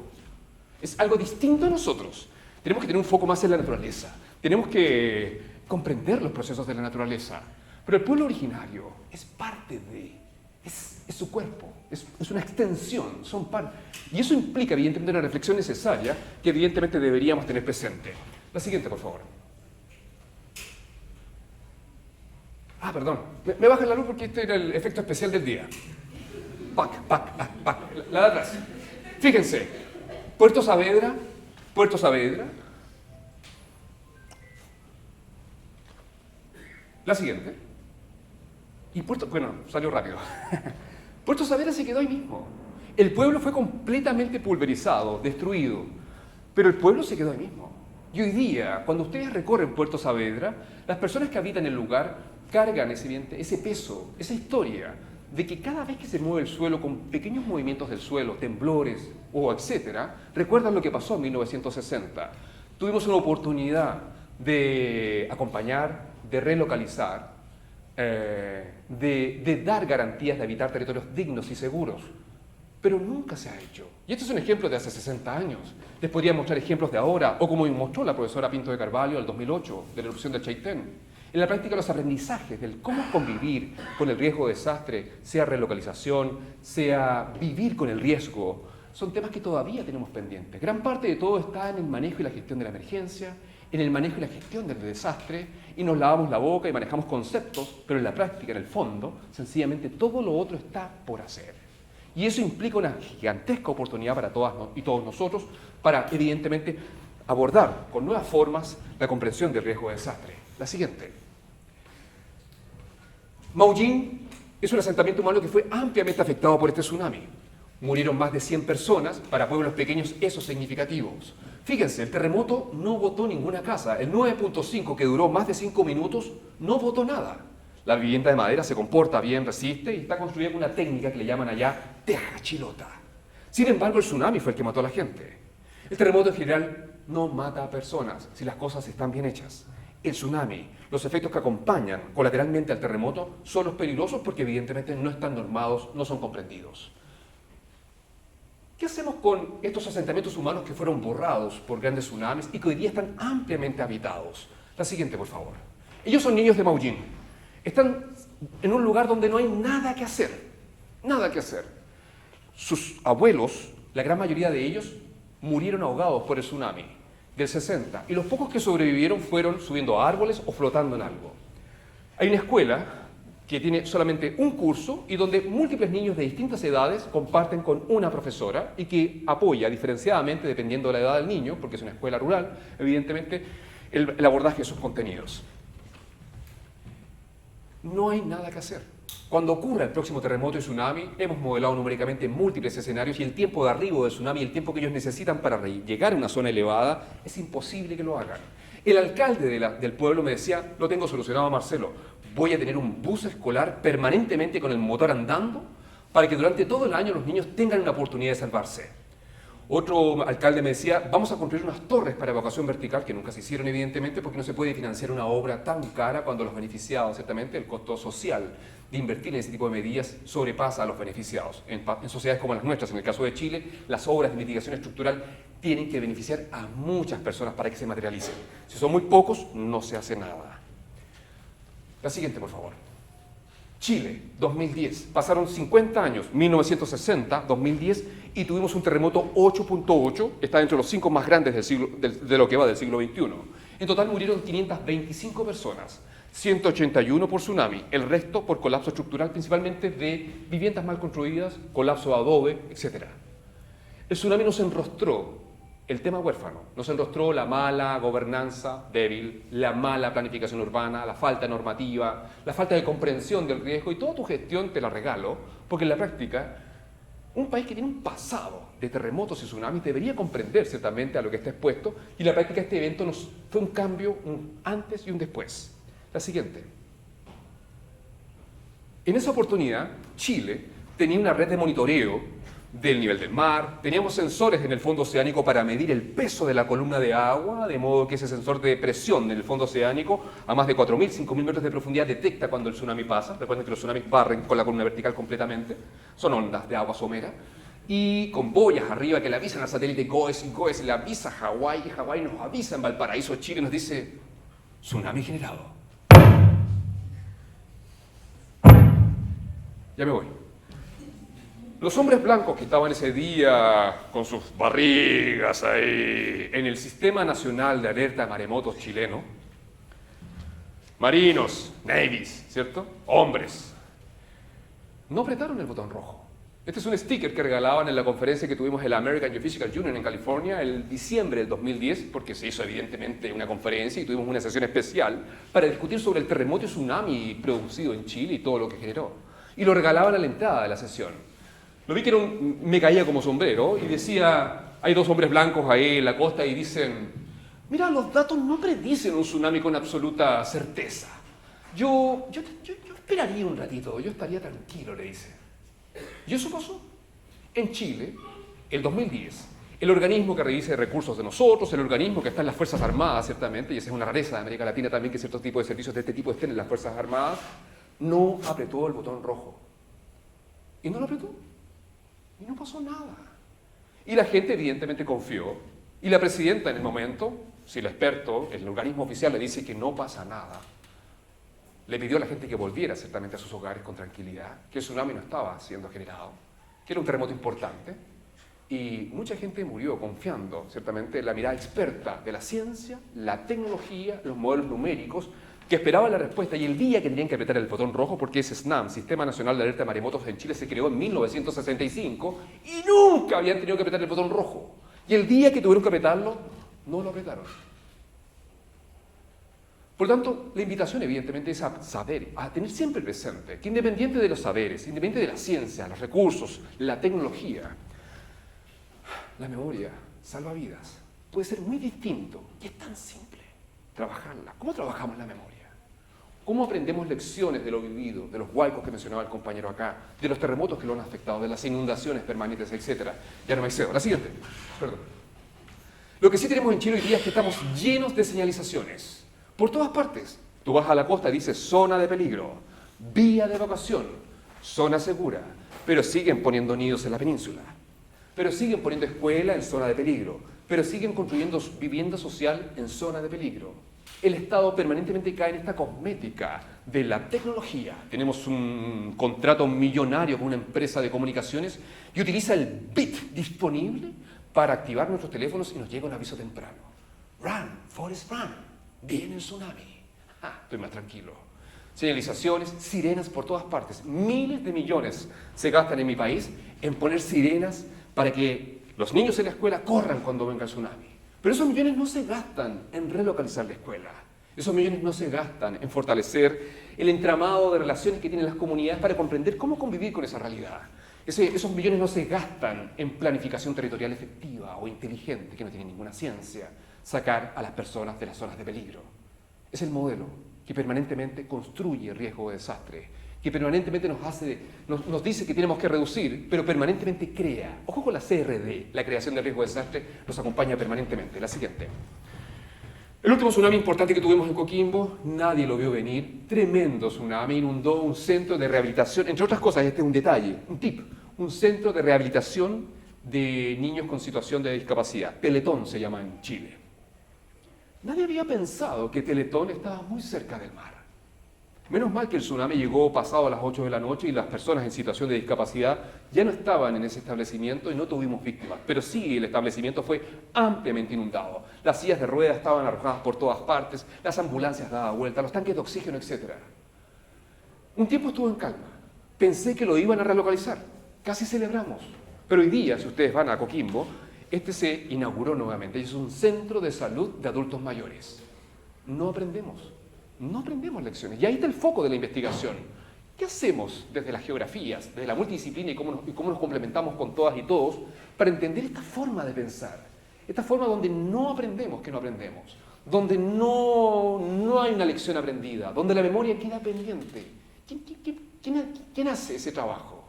distinto a nosotros. Tenemos que tener un foco más en la naturaleza. Tenemos que comprender los procesos de la naturaleza. Pero el pueblo originario es parte de... Es su cuerpo, es una extensión, son parte. Y eso implica, evidentemente, una reflexión necesaria que, evidentemente, deberíamos tener presente. La siguiente, por favor. Perdón. Me bajan la luz porque este era el efecto especial del día. Pac. La de atrás. Fíjense. Puerto Saavedra. La siguiente. Y salió rápido. Puerto Saavedra se quedó ahí mismo. El pueblo fue completamente pulverizado, destruido, pero el pueblo se quedó ahí mismo. Y hoy día, cuando ustedes recorren Puerto Saavedra, las personas que habitan el lugar cargan ese peso, esa historia de que cada vez que se mueve el suelo con pequeños movimientos del suelo, temblores o etcétera, recuerdan lo que pasó en 1960. Tuvimos una oportunidad de acompañar, de relocalizar, de dar garantías de habitar territorios dignos y seguros, pero nunca se ha hecho. Y este es un ejemplo de hace 60 años. Les podría mostrar ejemplos de ahora, o como mostró la profesora Pinto de Carvalho en el 2008, de la erupción del Chaitén. En la práctica, los aprendizajes del cómo convivir con el riesgo de desastre, sea relocalización, sea vivir con el riesgo, son temas que todavía tenemos pendientes. Gran parte de todo está en el manejo y la gestión de la emergencia, en el manejo y la gestión del desastre, y nos lavamos la boca y manejamos conceptos, pero en la práctica, en el fondo, sencillamente todo lo otro está por hacer. Y eso implica una gigantesca oportunidad para todas y todos nosotros para, evidentemente, abordar con nuevas formas la comprensión del riesgo de desastre. La siguiente. Maullín es un asentamiento humano que fue ampliamente afectado por este tsunami. Murieron más de 100 personas, para pueblos pequeños eso significativos. Fíjense, el terremoto no botó ninguna casa. El 9.5, que duró más de 5 minutos, no botó nada. La vivienda de madera se comporta bien, resiste y está construida con una técnica que le llaman allá teja chilota. Sin embargo, el tsunami fue el que mató a la gente. El terremoto en general no mata a personas si las cosas están bien hechas. El tsunami, los efectos que acompañan colateralmente al terremoto son los peligrosos porque evidentemente no están normados, no son comprendidos. ¿Qué hacemos con estos asentamientos humanos que fueron borrados por grandes tsunamis y que hoy día están ampliamente habitados? La siguiente, por favor. Ellos son niños de Maullín. Están en un lugar donde no hay nada que hacer. Nada que hacer. Sus abuelos, la gran mayoría de ellos, murieron ahogados por el tsunami del 60. Y los pocos que sobrevivieron fueron subiendo a árboles o flotando en algo. Hay una escuela que tiene solamente un curso y donde múltiples niños de distintas edades comparten con una profesora y que apoya diferenciadamente, dependiendo de la edad del niño, porque es una escuela rural, evidentemente, el abordaje de sus contenidos. No hay nada que hacer. Cuando ocurra el próximo terremoto y tsunami, hemos modelado numéricamente múltiples escenarios y el tiempo de arribo del tsunami y el tiempo que ellos necesitan para llegar a una zona elevada, es imposible que lo hagan. El alcalde del pueblo me decía, lo tengo solucionado, Marcelo, voy a tener un bus escolar permanentemente con el motor andando para que durante todo el año los niños tengan una oportunidad de salvarse. Otro alcalde me decía, vamos a construir unas torres para evacuación vertical, que nunca se hicieron evidentemente, porque no se puede financiar una obra tan cara cuando los beneficiados, ciertamente, el costo social de invertir en ese tipo de medidas sobrepasa a los beneficiados. En sociedades como las nuestras, en el caso de Chile, las obras de mitigación estructural tienen que beneficiar a muchas personas para que se materialicen. Si son muy pocos, no se hace nada. La siguiente, por favor. Chile, 2010. Pasaron 50 años, 1960, 2010, y tuvimos un terremoto 8.8, está entre los 5 más grandes de lo que va del siglo XXI. En total murieron 525 personas, 181 por tsunami, el resto por colapso estructural, principalmente de viviendas mal construidas, colapso de adobe, etc. El tsunami nos enrostró el tema huérfano, nos enrostró la mala gobernanza débil, la mala planificación urbana, la falta de normativa, la falta de comprensión del riesgo, y toda tu gestión te la regalo, porque en la práctica, un país que tiene un pasado de terremotos y tsunamis debería comprender ciertamente a lo que está expuesto, y en la práctica este evento fue un cambio, un antes y un después. La siguiente. En esa oportunidad, Chile tenía una red de monitoreo del nivel del mar, teníamos sensores en el fondo oceánico para medir el peso de la columna de agua, de modo que ese sensor de presión en el fondo oceánico a más de 4.000, 5.000 metros de profundidad detecta cuando el tsunami pasa. Recuerden que los tsunamis barren con la columna vertical completamente, son ondas de agua somera, y con boyas arriba que le avisan al satélite GOES, y GOES le avisa a Hawái, y Hawái nos avisa en Valparaíso, Chile, nos dice, tsunami generado. Ya me voy. Los hombres blancos que estaban ese día con sus barrigas ahí en el Sistema Nacional de Alerta de Maremotos chileno, marinos, navies, ¿cierto? Hombres, no apretaron el botón rojo. Este es un sticker que regalaban en la conferencia que tuvimos en la American Geophysical Union en California el diciembre del 2010, porque se hizo evidentemente una conferencia y tuvimos una sesión especial para discutir sobre el terremoto y tsunami producido en Chile y todo lo que generó. Y lo regalaban a la entrada de la sesión. Lo vi que me caía como sombrero y decía, hay dos hombres blancos ahí en la costa y dicen, mira, los datos no predicen un tsunami con absoluta certeza. Yo esperaría un ratito, yo estaría tranquilo, le dice. ¿Y eso pasó? En Chile, el 2010, el organismo que revisa recursos de nosotros, el organismo que está en las Fuerzas Armadas, ciertamente, y esa es una rareza de América Latina también que ciertos tipos de servicios de este tipo estén en las Fuerzas Armadas, no apretó el botón rojo. ¿Y no lo apretó? Y no pasó nada. Y la gente evidentemente confió. Y la presidenta en el momento, si el experto, el organismo oficial le dice que no pasa nada, le pidió a la gente que volviera ciertamente a sus hogares con tranquilidad, que el tsunami no estaba siendo generado, que era un terremoto importante. Y mucha gente murió confiando ciertamente en la mirada experta de la ciencia, la tecnología, los modelos numéricos, que esperaban la respuesta, y el día que tenían que apretar el botón rojo, porque ese SNAM, Sistema Nacional de Alerta de Maremotos en Chile, se creó en 1965 y nunca habían tenido que apretar el botón rojo. Y el día que tuvieron que apretarlo, no lo apretaron. Por lo tanto, la invitación evidentemente es a saber, a tener siempre presente que independiente de los saberes, independiente de la ciencia, los recursos, la tecnología, la memoria salva vidas. Puede ser muy distinto y es tan simple trabajarla. ¿Cómo trabajamos la memoria? ¿Cómo aprendemos lecciones de lo vivido, de los huaicos que mencionaba el compañero acá, de los terremotos que lo han afectado, de las inundaciones permanentes, etcétera? Ya no me excedo. La siguiente. Perdón. Lo que sí tenemos en Chile hoy día es que estamos llenos de señalizaciones. Por todas partes. Tú vas a la costa y dices zona de peligro, vía de evacuación, zona segura, pero siguen poniendo nidos en la península, pero siguen poniendo escuela en zona de peligro, pero siguen construyendo vivienda social en zona de peligro. El Estado permanentemente cae en esta cosmética de la tecnología. Tenemos un contrato millonario con una empresa de comunicaciones y utiliza el bit disponible para activar nuestros teléfonos y nos llega un aviso temprano. Run, Forest Run, viene el tsunami. Estoy más tranquilo. Señalizaciones, sirenas por todas partes. Miles de millones se gastan en mi país en poner sirenas para que los niños en la escuela corran cuando venga el tsunami. Pero esos millones no se gastan en relocalizar la escuela. Esos millones no se gastan en fortalecer el entramado de relaciones que tienen las comunidades para comprender cómo convivir con esa realidad. Esos millones no se gastan en planificación territorial efectiva o inteligente, que no tiene ninguna ciencia, sacar a las personas de las zonas de peligro. Es el modelo que permanentemente construye riesgo de desastre, que permanentemente nos dice que tenemos que reducir, pero permanentemente crea. Ojo con la CRD, la creación de riesgo de desastre, nos acompaña permanentemente. La siguiente. El último tsunami importante que tuvimos en Coquimbo, nadie lo vio venir. Tremendo tsunami, inundó un centro de rehabilitación, entre otras cosas, este es un detalle, un tip, un centro de rehabilitación de niños con situación de discapacidad. Teletón se llama en Chile. Nadie había pensado que Teletón estaba muy cerca del mar. Menos mal que el tsunami llegó pasado a las 8 de la noche y las personas en situación de discapacidad ya no estaban en ese establecimiento y no tuvimos víctimas. Pero sí, el establecimiento fue ampliamente inundado. Las sillas de ruedas estaban arrojadas por todas partes, las ambulancias daban vuelta, los tanques de oxígeno, etc. Un tiempo estuvo en calma. Pensé que lo iban a relocalizar. Casi celebramos. Pero hoy día, si ustedes van a Coquimbo, este se inauguró nuevamente. Es un centro de salud de adultos mayores. No aprendemos lecciones. Y ahí está el foco de la investigación. ¿Qué hacemos desde las geografías, desde la multidisciplina y cómo nos complementamos con todas y todos para entender esta forma de pensar? Esta forma donde no aprendemos que no aprendemos, donde no hay una lección aprendida, donde la memoria queda pendiente. ¿Quién hace ese trabajo?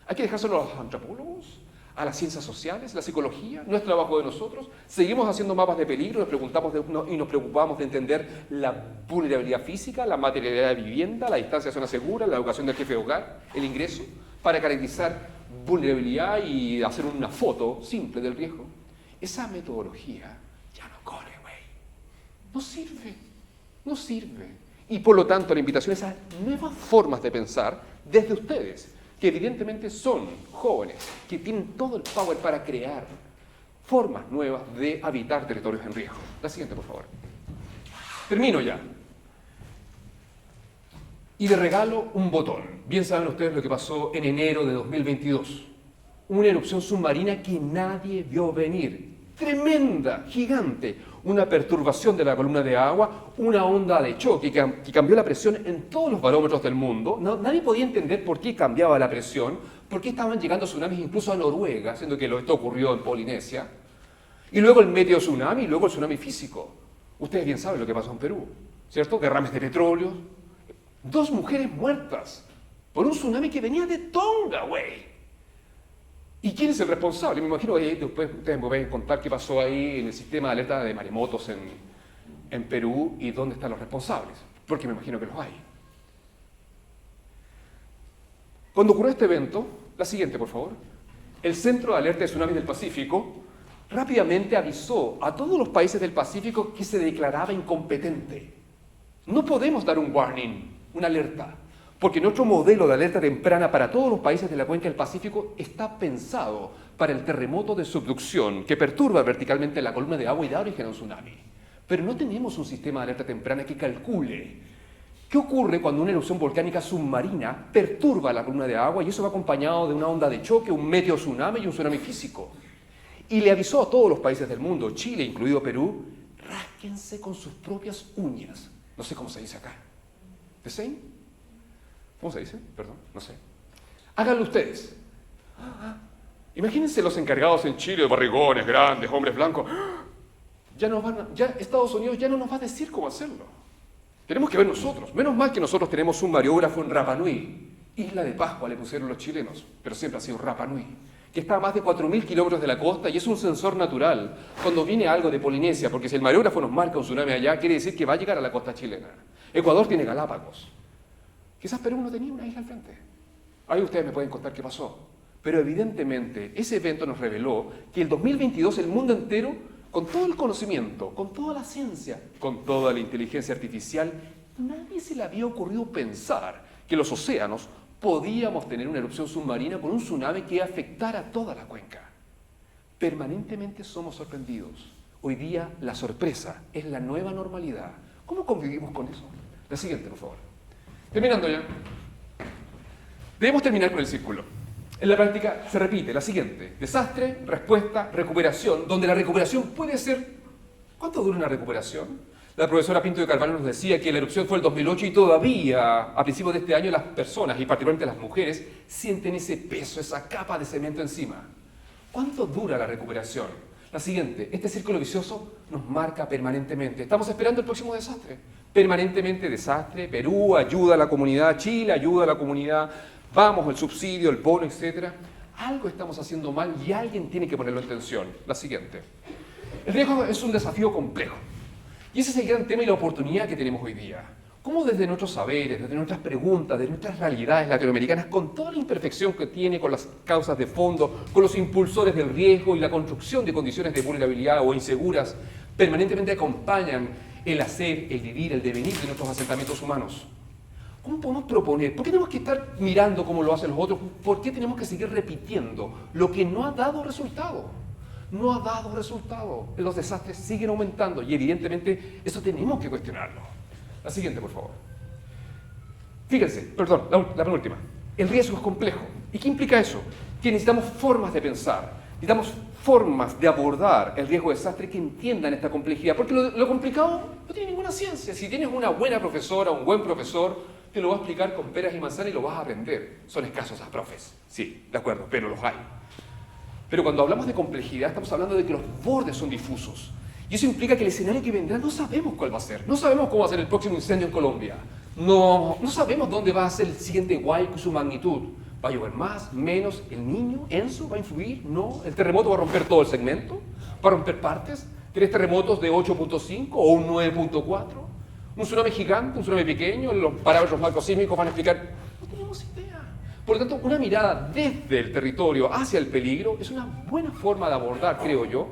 ¿Hay que dejárselo a los antropólogos? ¿A las ciencias sociales? ¿La psicología? ¿No es trabajo de nosotros? ¿Seguimos haciendo mapas de peligro nos preocupamos de entender la vulnerabilidad física, la materialidad de vivienda, la distancia a zona segura, la educación del jefe de hogar, el ingreso, para caracterizar vulnerabilidad y hacer una foto simple del riesgo? Esa metodología ya no corre, güey. No sirve. Y por lo tanto la invitación es a nuevas formas de pensar desde ustedes, que evidentemente son jóvenes, que tienen todo el power para crear formas nuevas de habitar territorios en riesgo. La siguiente, por favor. Termino ya. Y de regalo un botón. Bien saben ustedes lo que pasó en enero de 2022. Una erupción submarina que nadie vio venir. Tremenda, gigante. Una perturbación de la columna de agua, una onda de choque que cambió la presión en todos los barómetros del mundo. Nadie podía entender por qué cambiaba la presión, por qué estaban llegando tsunamis incluso a Noruega, siendo que esto ocurrió en Polinesia. Y luego el medio tsunami y luego el tsunami físico. Ustedes bien saben lo que pasó en Perú, ¿cierto? Derrames de petróleo. 2 mujeres muertas por un tsunami que venía de Tonga, güey. ¿Y quién es el responsable? Me imagino que después ustedes me pueden contar qué pasó ahí en el sistema de alerta de maremotos en Perú y dónde están los responsables, porque me imagino que los hay. Cuando ocurrió este evento, la siguiente, por favor, el Centro de Alerta de Tsunamis del Pacífico rápidamente avisó a todos los países del Pacífico que se declaraba incompetente. No podemos dar un warning, una alerta, porque nuestro modelo de alerta temprana para todos los países de la cuenca del Pacífico está pensado para el terremoto de subducción que perturba verticalmente la columna de agua y da origen a un tsunami. Pero no tenemos un sistema de alerta temprana que calcule qué ocurre cuando una erupción volcánica submarina perturba la columna de agua y eso va acompañado de una onda de choque, un medio tsunami y un tsunami físico. Y le avisó a todos los países del mundo, Chile incluido Perú, rásquense con sus propias uñas. No sé cómo se dice acá. ¿The same? ¿Cómo se dice? Perdón, no sé. Háganlo ustedes. Imagínense los encargados en Chile de barrigones grandes, hombres blancos. Ya Estados Unidos ya no nos va a decir cómo hacerlo. Tenemos que ver nosotros. Menos mal que nosotros tenemos un mareógrafo en Rapa Nui. Isla de Pascua le pusieron los chilenos, pero siempre ha sido Rapa Nui, que está a más de 4.000 kilómetros de la costa y es un sensor natural cuando viene algo de Polinesia, porque si el mareógrafo nos marca un tsunami allá, quiere decir que va a llegar a la costa chilena. Ecuador tiene Galápagos. Quizás Perú no tenía una isla al frente. Ahí ustedes me pueden contar qué pasó. Pero evidentemente ese evento nos reveló que el 2022 el mundo entero, con todo el conocimiento, con toda la ciencia, con toda la inteligencia artificial, nadie se le había ocurrido pensar que los océanos podíamos tener una erupción submarina con un tsunami que afectara a toda la cuenca. Permanentemente somos sorprendidos. Hoy día la sorpresa es la nueva normalidad. ¿Cómo convivimos con eso? La siguiente, por favor. Terminando ya. Debemos terminar con el círculo. En la práctica se repite la siguiente: desastre, respuesta, recuperación, donde la recuperación puede ser... ¿Cuánto dura una recuperación? La profesora Pinto de Carvalho nos decía que la erupción fue el 2008 y todavía, a principios de este año, las personas, y particularmente las mujeres, sienten ese peso, esa capa de cemento encima. ¿Cuánto dura la recuperación? La siguiente, este círculo vicioso nos marca permanentemente. Estamos esperando el próximo desastre. Permanentemente desastre, Perú ayuda a la comunidad, Chile ayuda a la comunidad, vamos, el subsidio, el bono, etc. Algo estamos haciendo mal y alguien tiene que ponerlo en tensión. La siguiente. El riesgo es un desafío complejo. Y ese es el gran tema y la oportunidad que tenemos hoy día. Cómo desde nuestros saberes, desde nuestras preguntas, desde nuestras realidades latinoamericanas, con toda la imperfección que tiene, con las causas de fondo, con los impulsores del riesgo y la construcción de condiciones de vulnerabilidad o inseguras, permanentemente acompañan el hacer, el vivir, el devenir de nuestros asentamientos humanos. ¿Cómo podemos proponer? ¿Por qué tenemos que estar mirando cómo lo hacen los otros? ¿Por qué tenemos que seguir repitiendo lo que no ha dado resultado? No ha dado resultado. Los desastres siguen aumentando y evidentemente eso tenemos que cuestionarlo. La siguiente, por favor. Fíjense, perdón, la penúltima. El riesgo es complejo. ¿Y qué implica eso? Que necesitamos formas de pensar, necesitamos formas de abordar el riesgo de desastre que entiendan esta complejidad. Porque lo complicado no tiene ninguna ciencia. Si tienes una buena profesora, un buen profesor, te lo va a explicar con peras y manzanas y lo vas a aprender. Son escasos esos profes, sí, de acuerdo, pero los hay. Pero cuando hablamos de complejidad, estamos hablando de que los bordes son difusos. Y eso implica que el escenario que vendrá no sabemos cuál va a ser. No sabemos cómo va a ser el próximo incendio en Colombia. No sabemos dónde va a ser el siguiente Huayco y su magnitud. ¿Va a llover más, menos? ¿El Niño, Enzo, va a influir? ¿No? ¿El terremoto va a romper todo el segmento? ¿Va a romper partes? ¿3 terremotos de 8.5 o un 9.4? ¿Un tsunami gigante, un tsunami pequeño? ¿Los parámetros macrosísmicos van a explicar? No tenemos idea. Por lo tanto, una mirada desde el territorio hacia el peligro es una buena forma de abordar, creo yo,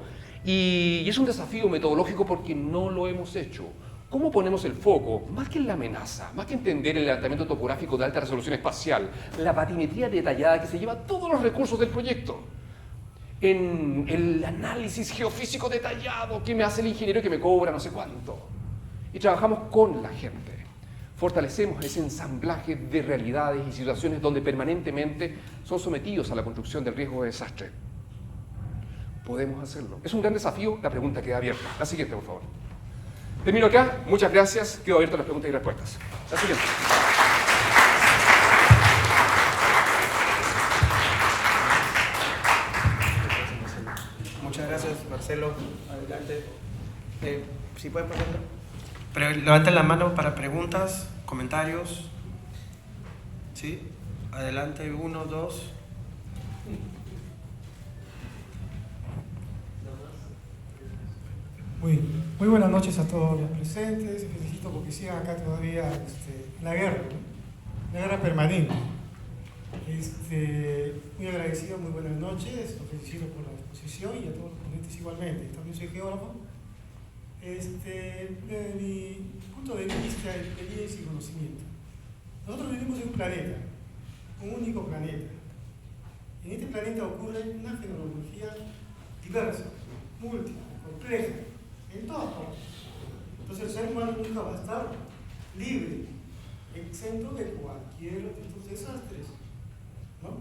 y es un desafío metodológico porque no lo hemos hecho. ¿Cómo ponemos el foco? Más que en la amenaza, más que entender el levantamiento topográfico de alta resolución espacial, la batimetría detallada que se lleva todos los recursos del proyecto, en el análisis geofísico detallado que me hace el ingeniero que me cobra no sé cuánto. Y trabajamos con la gente. Fortalecemos ese ensamblaje de realidades y situaciones donde permanentemente son sometidos a la construcción del riesgo de desastre. Podemos hacerlo. Es un gran desafío, la pregunta queda abierta. La siguiente, por favor. Termino acá, muchas gracias, quedo abierto a las preguntas y respuestas. La siguiente. Muchas gracias, Marcelo. Adelante. ¿Sí pueden pasar? Levanten la mano para preguntas, comentarios. ¿Sí? Adelante, 1, 2. Muy buenas noches a todos los presentes. Felicito porque sigan acá todavía en la guerra, ¿no? La guerra permanente. Muy agradecido, muy buenas noches. Los felicito por la exposición y a todos los ponentes igualmente. También soy geógrafo. Desde mi punto de vista, experiencia y conocimiento, nosotros vivimos en un planeta, un único planeta. En este planeta ocurre una fenomenología diversa, múltiple, compleja, en todas partes. Entonces el ser humano nunca va a estar libre, exento de cualquier de estos desastres, ¿no?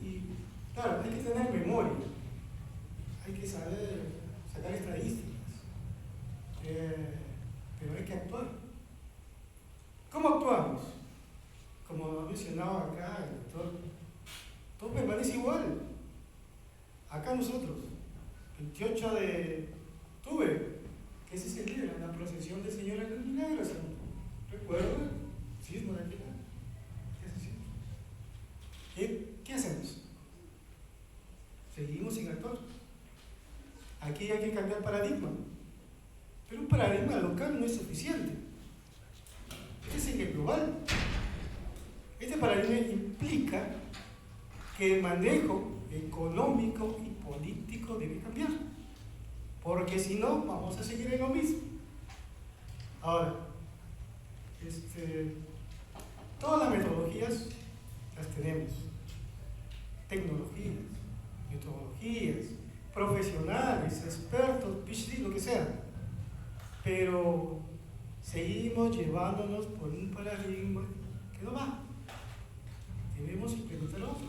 Y claro, hay que tener memoria, hay que saber sacar estadísticas, pero hay que actuar. ¿Cómo actuamos? Como mencionaba acá el doctor, todo permanece igual. Acá nosotros, 28 de octubre, que se celebra la procesión del Señor en los Milagros. ¿Recuerdan? Sismo de aquí. ¿Qué hacemos? Seguimos sin actuar. Aquí hay que cambiar paradigma. Pero un paradigma local no es suficiente. Este es el global. Este paradigma implica que el manejo económico y político debe cambiar. Porque si no, vamos a seguir en lo mismo. Ahora, todas las metodologías las tenemos. Tecnologías, metodologías, profesionales, expertos, PhD, lo que sea. Pero seguimos llevándonos por un paradigma que no va. Debemos implementar otro.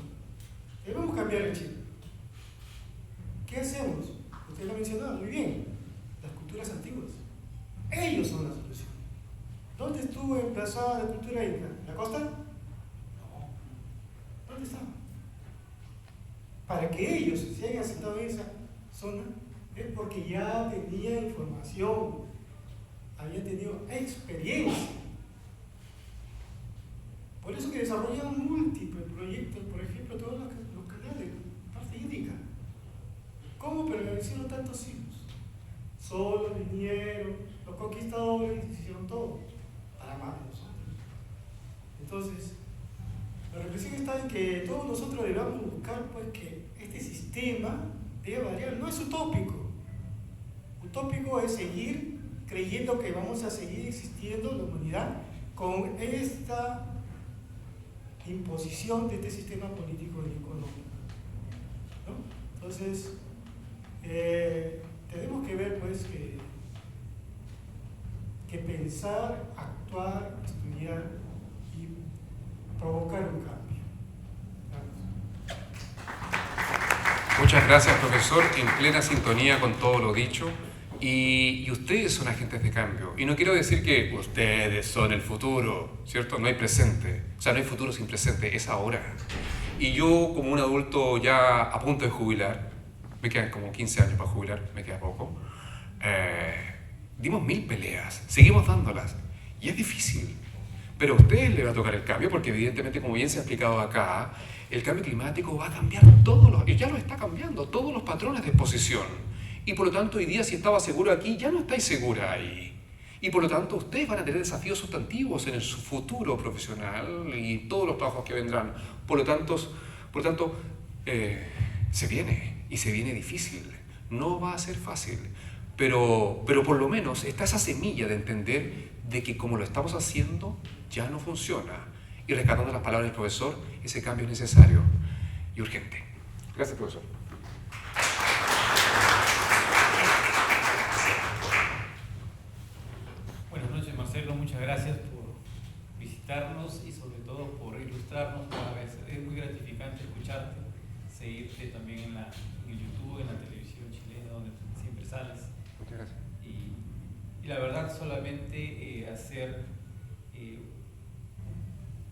Debemos cambiar el chip. ¿Qué hacemos? Usted lo ha mencionado muy bien. Las culturas antiguas. Ellos son la solución. ¿Dónde estuvo emplazada la cultura inca? ¿En la costa? No. ¿Dónde estaba? Para que ellos se hayan asentado en esa zona es porque ya tenían información, habían tenido experiencia. Por eso que desarrollaron múltiples proyectos, por ejemplo, todos los canales, parte índica. ¿Cómo permanecieron tantos siglos? Solo vinieron los conquistadores y hicieron todo para más de nosotros. Entonces, la reflexión está en que todos nosotros debemos buscar pues, que este sistema debe variar. No es utópico. Utópico es seguir creyendo que vamos a seguir existiendo la humanidad con esta imposición de este sistema político y económico, ¿no? Entonces, tenemos que ver pues que pensar, actuar, estudiar y provocar un cambio. Gracias. Muchas gracias, profesor, en plena sintonía con todo lo dicho. Y ustedes son agentes de cambio. Y no quiero decir que ustedes son el futuro, ¿cierto? No hay presente. O sea, no hay futuro sin presente, es ahora. Y yo, como un adulto ya a punto de jubilar, me quedan como 15 años para jubilar, me queda poco, dimos 1000 peleas, seguimos dándolas. Y es difícil. Pero a ustedes les va a tocar el cambio, porque evidentemente, como bien se ha explicado acá, el cambio climático va a cambiar y ya lo está cambiando, todos los patrones de exposición. Y por lo tanto, hoy día, si estaba seguro aquí, ya no estáis segura ahí. Y por lo tanto, ustedes van a tener desafíos sustantivos en su futuro profesional y todos los trabajos que vendrán. Por lo tanto, se viene, y se viene difícil. No va a ser fácil. Pero por lo menos está esa semilla de entender de que como lo estamos haciendo, ya no funciona. Y rescatando las palabras del profesor, ese cambio es necesario y urgente. Gracias, profesor. Buenas noches, Marcelo. Muchas gracias por visitarnos y sobre todo por ilustrarnos cada vez. Es muy gratificante escucharte, seguirte también en el YouTube, en la televisión chilena, donde siempre sales. Muchas gracias. Y la verdad, solamente hacer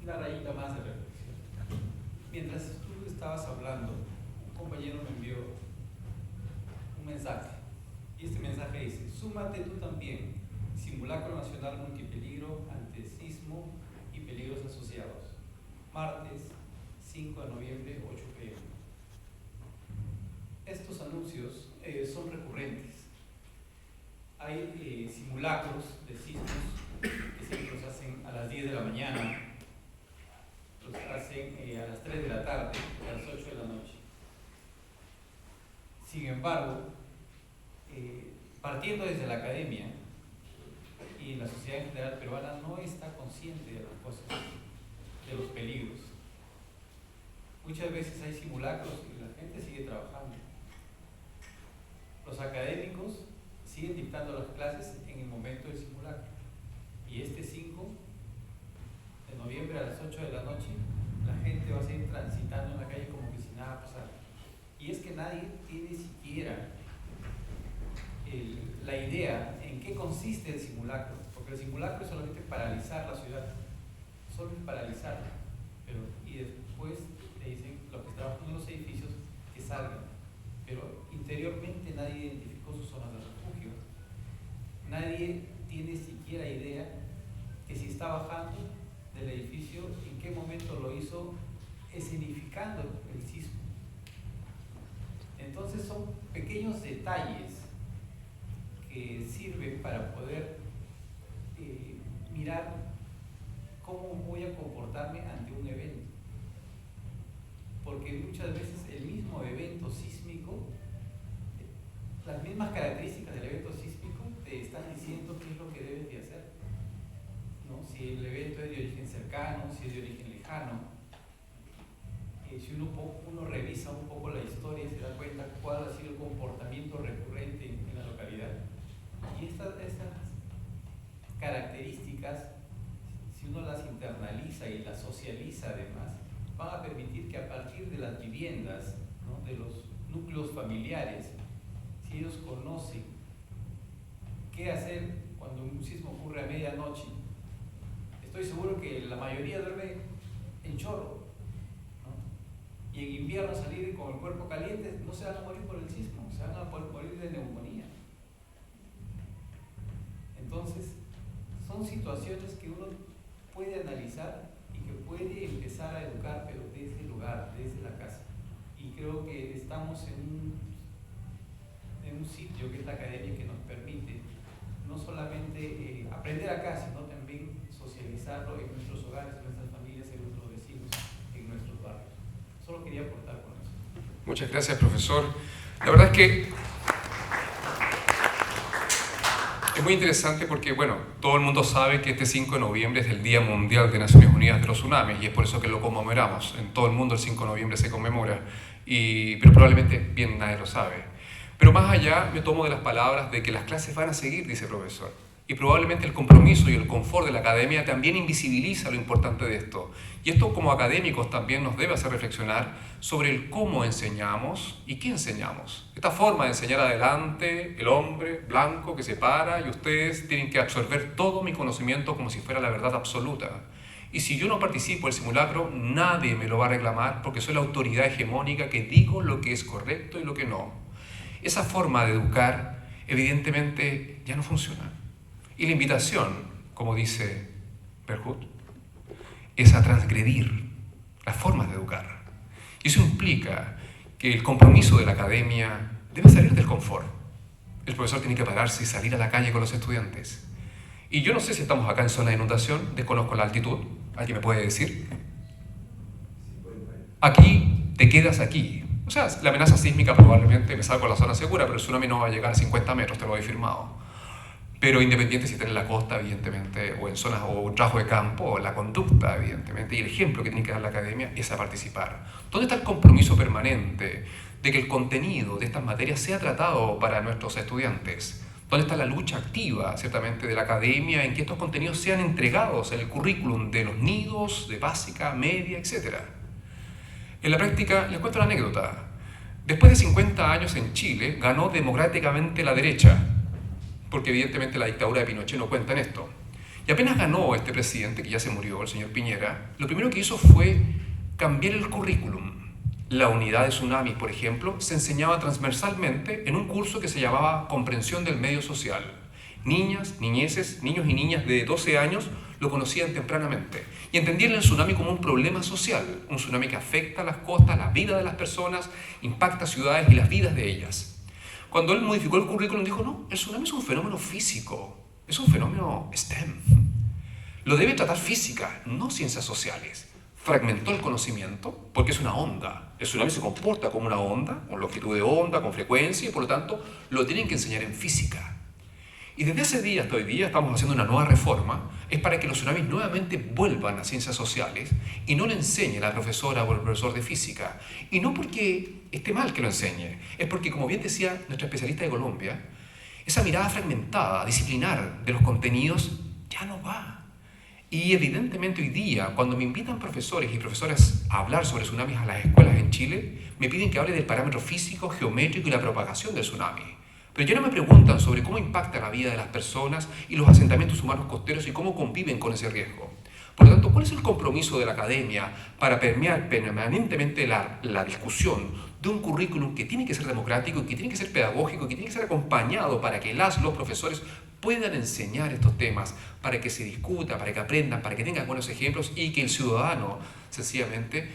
una rayita más de reflexión. Mientras tú estabas hablando, un compañero me envió un mensaje. Y este mensaje dice: súmate tú también. Simulacro Nacional Multipeligro ante sismo y peligros asociados. Martes 5 de noviembre, 8 p.m. Estos anuncios son recurrentes. Hay simulacros de sismos que siempre los hacen a las 10 de la mañana, los hacen a las 3 de la tarde, a las 8 de la noche. Sin embargo, partiendo desde la academia, y la sociedad en general peruana no está consciente de las cosas, de los peligros. Muchas veces hay simulacros y la gente sigue trabajando. Los académicos siguen dictando las clases en el momento del simulacro. Y este 5 de noviembre a las 8 de la noche, la gente va a seguir transitando en la calle como que si nada pasara. Y es que nadie tiene siquiera la idea en qué consiste el simulacro, porque el simulacro es solamente paralizar la ciudad, solo es paralizarla, y después te dicen los que trabajan en los edificios que salgan, pero interiormente nadie identificó sus zonas de refugio, nadie tiene siquiera idea que si está bajando del edificio, en qué momento lo hizo escenificando el sismo. Entonces son pequeños detalles que sirven para poder mirar cómo voy a comportarme ante un evento. Porque muchas veces el mismo evento sísmico, las mismas características del evento sísmico te están diciendo qué es lo que debes de hacer, ¿no? Si el evento es de origen cercano, si es de origen lejano. Si uno revisa un poco la historia, se da cuenta cuál ha sido el comportamiento recurrente en la localidad. Y estas características, si uno las internaliza y las socializa además, van a permitir que a partir de las viviendas, ¿no?, de los núcleos familiares, si ellos conocen qué hacer cuando un sismo ocurre a medianoche. Estoy seguro que la mayoría duerme en chorro, ¿no? Y en invierno salir con el cuerpo caliente no se van a morir por el sismo, se van a morir de neumonía. Entonces, son situaciones que uno puede analizar y que puede empezar a educar, pero desde el lugar, desde la casa. Y creo que estamos en un sitio que es la academia, que nos permite no solamente aprender acá, sino también socializarlo en nuestros hogares, en nuestras familias, en nuestros vecinos, en nuestros barrios. Solo quería aportar con eso. Muchas gracias, profesor. La verdad es que es muy interesante porque, bueno, todo el mundo sabe que este 5 de noviembre es el Día Mundial de Naciones Unidas de los Tsunamis y es por eso que lo conmemoramos. En todo el mundo el 5 de noviembre se conmemora, pero probablemente bien nadie lo sabe. Pero más allá me tomo de las palabras de que las clases van a seguir, dice el profesor. Y probablemente el compromiso y el confort de la academia también invisibiliza lo importante de esto. Y esto como académicos también nos debe hacer reflexionar sobre el cómo enseñamos y qué enseñamos. Esta forma de enseñar adelante, el hombre blanco que se para y ustedes tienen que absorber todo mi conocimiento como si fuera la verdad absoluta. Y si yo no participo del simulacro, nadie me lo va a reclamar porque soy la autoridad hegemónica que digo lo que es correcto y lo que no. Esa forma de educar evidentemente ya no funciona. Y la invitación, como dice Berhut, es a transgredir las formas de educar. Y eso implica que el compromiso de la academia debe salir del confort. El profesor tiene que pararse y salir a la calle con los estudiantes. Y yo no sé si estamos acá en zona de inundación, desconozco la altitud, ¿alguien me puede decir? Aquí, te quedas aquí. O sea, la amenaza sísmica probablemente me salgo a la zona segura, pero el tsunami no va a llegar a 50 metros, te lo he firmado. Pero independiente si está en la costa, evidentemente, o en zonas o trabajo de campo, la conducta, evidentemente, y el ejemplo que tiene que dar la academia es a participar. ¿Dónde está el compromiso permanente de que el contenido de estas materias sea tratado para nuestros estudiantes? ¿Dónde está la lucha activa, ciertamente, de la academia en que estos contenidos sean entregados en el currículum de los nidos, de básica, media, etc.? En la práctica, les cuento una anécdota. Después de 50 años en Chile, ganó democráticamente la derecha, porque evidentemente la dictadura de Pinochet no cuenta en esto. Y apenas ganó este presidente, que ya se murió, el señor Piñera, lo primero que hizo fue cambiar el currículum. La unidad de tsunamis, por ejemplo, se enseñaba transversalmente en un curso que se llamaba Comprensión del Medio Social. Niñas, niñeces, niños y niñas de 12 años lo conocían tempranamente y entendían el tsunami como un problema social, un tsunami que afecta a las costas, la vida de las personas, impacta ciudades y las vidas de ellas. Cuando él modificó el currículum dijo, no, el tsunami es un fenómeno físico, es un fenómeno STEM. Lo debe tratar física, no ciencias sociales. Fragmentó el conocimiento porque es una onda. El tsunami se comporta como una onda, con longitud de onda, con frecuencia, y por lo tanto lo tienen que enseñar en física. Y desde ese día hasta hoy día estamos haciendo una nueva reforma, es para que los tsunamis nuevamente vuelvan a ciencias sociales y no le enseñe la profesora o el profesor de física. Y no porque esté mal que lo enseñe, es porque, como bien decía nuestra especialista de Colombia, esa mirada fragmentada, disciplinar de los contenidos ya no va. Y evidentemente hoy día, cuando me invitan profesores y profesoras a hablar sobre tsunamis a las escuelas en Chile, me piden que hable del parámetro físico, geométrico y la propagación del tsunami. Pero ya no me preguntan sobre cómo impacta la vida de las personas y los asentamientos humanos costeros y cómo conviven con ese riesgo. Por lo tanto, ¿cuál es el compromiso de la academia para permear permanentemente la discusión de un currículum que tiene que ser democrático, que tiene que ser pedagógico, que tiene que ser acompañado para que los profesores puedan enseñar estos temas, para que se discuta, para que aprendan, para que tengan buenos ejemplos y que el ciudadano sencillamente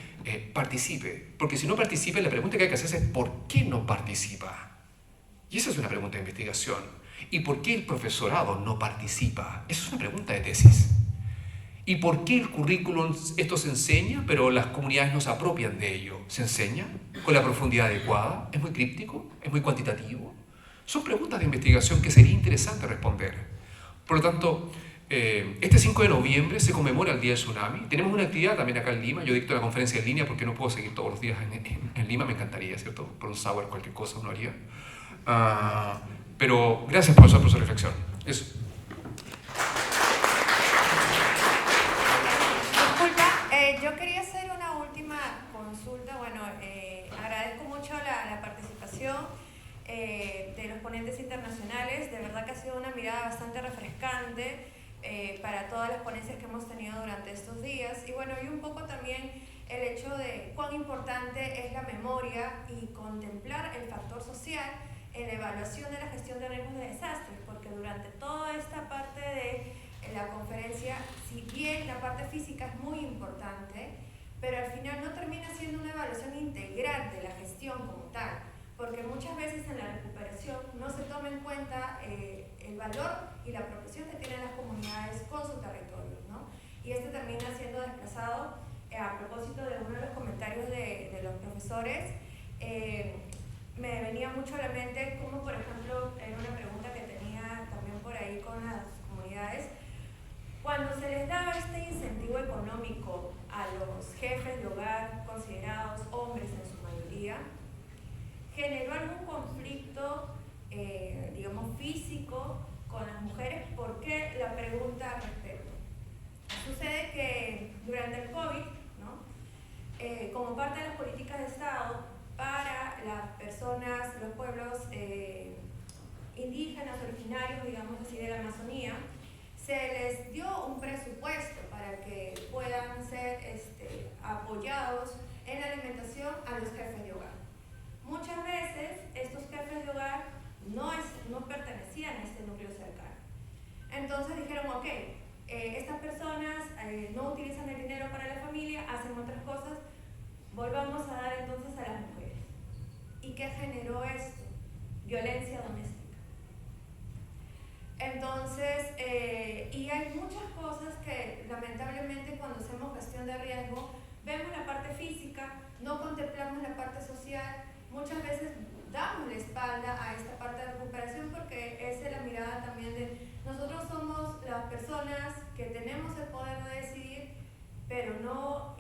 participe? Porque si no participa, la pregunta que hay que hacerse es ¿por qué no participa? Y esa es una pregunta de investigación. ¿Y por qué el profesorado no participa? Esa es una pregunta de tesis. ¿Y por qué el currículum, esto se enseña, pero las comunidades no se apropian de ello? ¿Se enseña con la profundidad adecuada? ¿Es muy críptico? ¿Es muy cuantitativo? Son preguntas de investigación que sería interesante responder. Por lo tanto, este 5 de noviembre se conmemora el Día del Tsunami. Tenemos una actividad también acá en Lima. Yo dicto la conferencia en línea porque no puedo seguir todos los días en Lima. Me encantaría, ¿cierto? Por un sour, cualquier cosa uno haría. Pero gracias, profesor, por su reflexión. Eso. Disculpa, yo quería hacer una última consulta. Bueno, agradezco mucho la participación de los ponentes internacionales. De verdad verdad que ha sido una mirada bastante refrescante para todas las ponencias que hemos tenido durante estos días. Y bueno, y un poco también el hecho de cuán importante es la memoria y contemplar el factor social en la evaluación de la gestión de riesgos de desastres, porque durante toda esta parte de la conferencia, si bien la parte física es muy importante, pero al final no termina siendo una evaluación integral de la gestión como tal, porque muchas veces en la recuperación no se toma en cuenta el valor y la proporción que tienen las comunidades con sus territorios, ¿no? Y este termina siendo desplazado a propósito de uno de los comentarios de los profesores. Me venía mucho a la mente como, por ejemplo, era una pregunta que tenía también por ahí con las comunidades, cuando se les daba este incentivo económico a los jefes de hogar considerados hombres en su mayoría, generó algún conflicto, digamos, físico con las mujeres. ¿Por qué la pregunta al respecto? Sucede que durante el COVID, ¿no? Como parte de las políticas de Estado para las personas, los pueblos indígenas, originarios, digamos así, de la Amazonía, se les dio un presupuesto para que puedan ser apoyados en la alimentación a los jefes de hogar. Muchas veces estos jefes de hogar no pertenecían a este núcleo cercano. Entonces dijeron, ok, estas personas no utilizan el dinero para la familia, hacen otras cosas, volvamos a dar entonces a las mujeres. ¿Y qué generó esto? Violencia doméstica. Entonces, y hay muchas cosas que lamentablemente cuando hacemos gestión de riesgo, vemos la parte física, no contemplamos la parte social, muchas veces damos la espalda a esta parte de recuperación porque esa es la mirada también de nosotros somos las personas que tenemos el poder de decidir, pero no,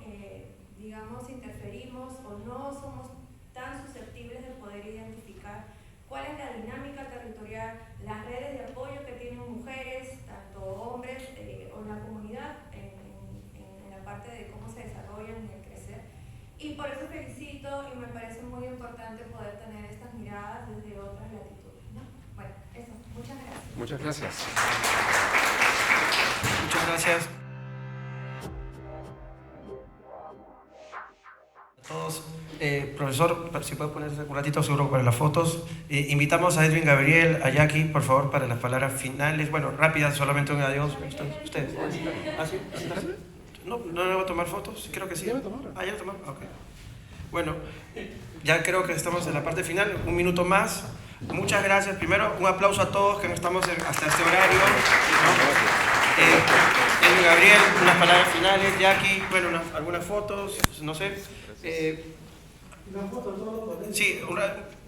digamos, interferimos o no somos tan susceptibles de poder identificar cuál es la dinámica territorial, las redes de apoyo que tienen mujeres, tanto hombres o la comunidad en la parte de cómo se desarrollan y el crecer. Y por eso felicito y me parece muy importante poder tener estas miradas desde otras latitudes, ¿no? Bueno, eso. Muchas gracias. Muchas gracias. Muchas gracias a todos. Profesor, si puede ponerse un ratito seguro para las fotos. Invitamos a Edwin Gabriel, a Jackie, por favor, para las palabras finales. Bueno, rápidas, solamente un adiós. ¿Ustedes? ¿Ah, sí? ¿No le voy a tomar fotos? Creo que sí. ¿Ya me tomaron? Ah, ya lo tomaron. Ok. Bueno, ya creo que estamos en la parte final. Un minuto más. Muchas gracias. Primero, un aplauso a todos que no estamos hasta este horario, ¿no? Edwin Gabriel, unas palabras finales. Jackie, bueno, algunas fotos, no sé. Sí,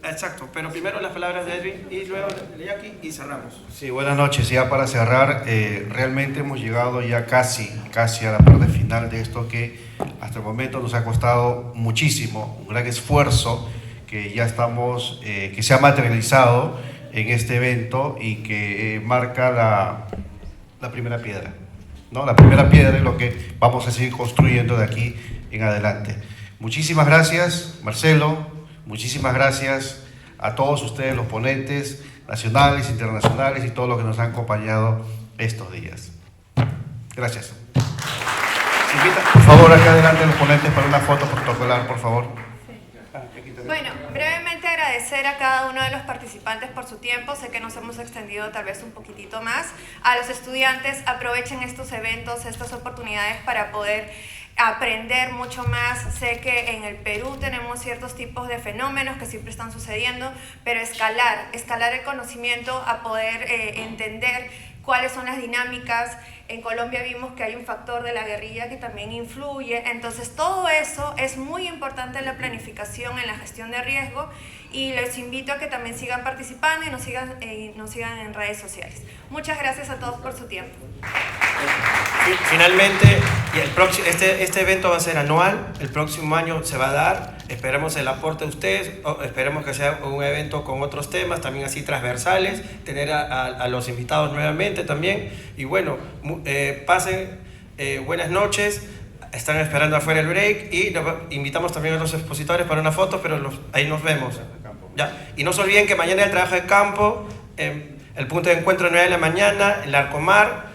exacto, pero primero las palabras de Edwin y luego de Jackie y cerramos. Sí, buenas noches. Ya para cerrar, realmente hemos llegado ya casi a la parte final de esto que hasta el momento nos ha costado muchísimo, un gran esfuerzo que ya estamos, que se ha materializado en este evento y que marca la primera piedra, ¿no? La primera piedra es lo que vamos a seguir construyendo de aquí en adelante. Muchísimas gracias, Marcelo. Muchísimas gracias a todos ustedes, los ponentes nacionales, internacionales y todos los que nos han acompañado estos días. Gracias. Se invita, por favor, acá adelante los ponentes para una foto protocolar, por favor. Bueno, brevemente agradecer a cada uno de los participantes por su tiempo. Sé que nos hemos extendido tal vez un poquitito más. A los estudiantes, aprovechen estos eventos, estas oportunidades para poder aprender mucho más. Sé que en el Perú tenemos ciertos tipos de fenómenos que siempre están sucediendo, pero escalar el conocimiento a poder entender cuáles son las dinámicas. En Colombia vimos que hay un factor de la guerrilla que también influye. Entonces todo eso es muy importante en la planificación, en la gestión de riesgo, y les invito a que también sigan participando y nos sigan en redes sociales. Muchas gracias a todos por su tiempo. Finalmente, este evento va a ser anual, el próximo año se va a dar, esperemos el aporte de ustedes, esperemos que sea un evento con otros temas, también así transversales, tener a los invitados nuevamente también, y bueno, pasen buenas noches, están esperando afuera el break, y invitamos también a los expositores para una foto, pero ahí nos vemos. Ya. Y no se olviden que mañana el trabajo de campo, El punto de encuentro 9 de la mañana, el Larcomar,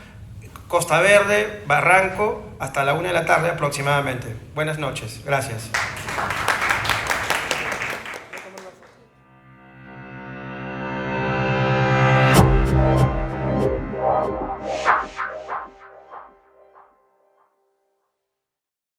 Costa Verde, Barranco, hasta la 1 de la tarde aproximadamente. Buenas noches. Gracias.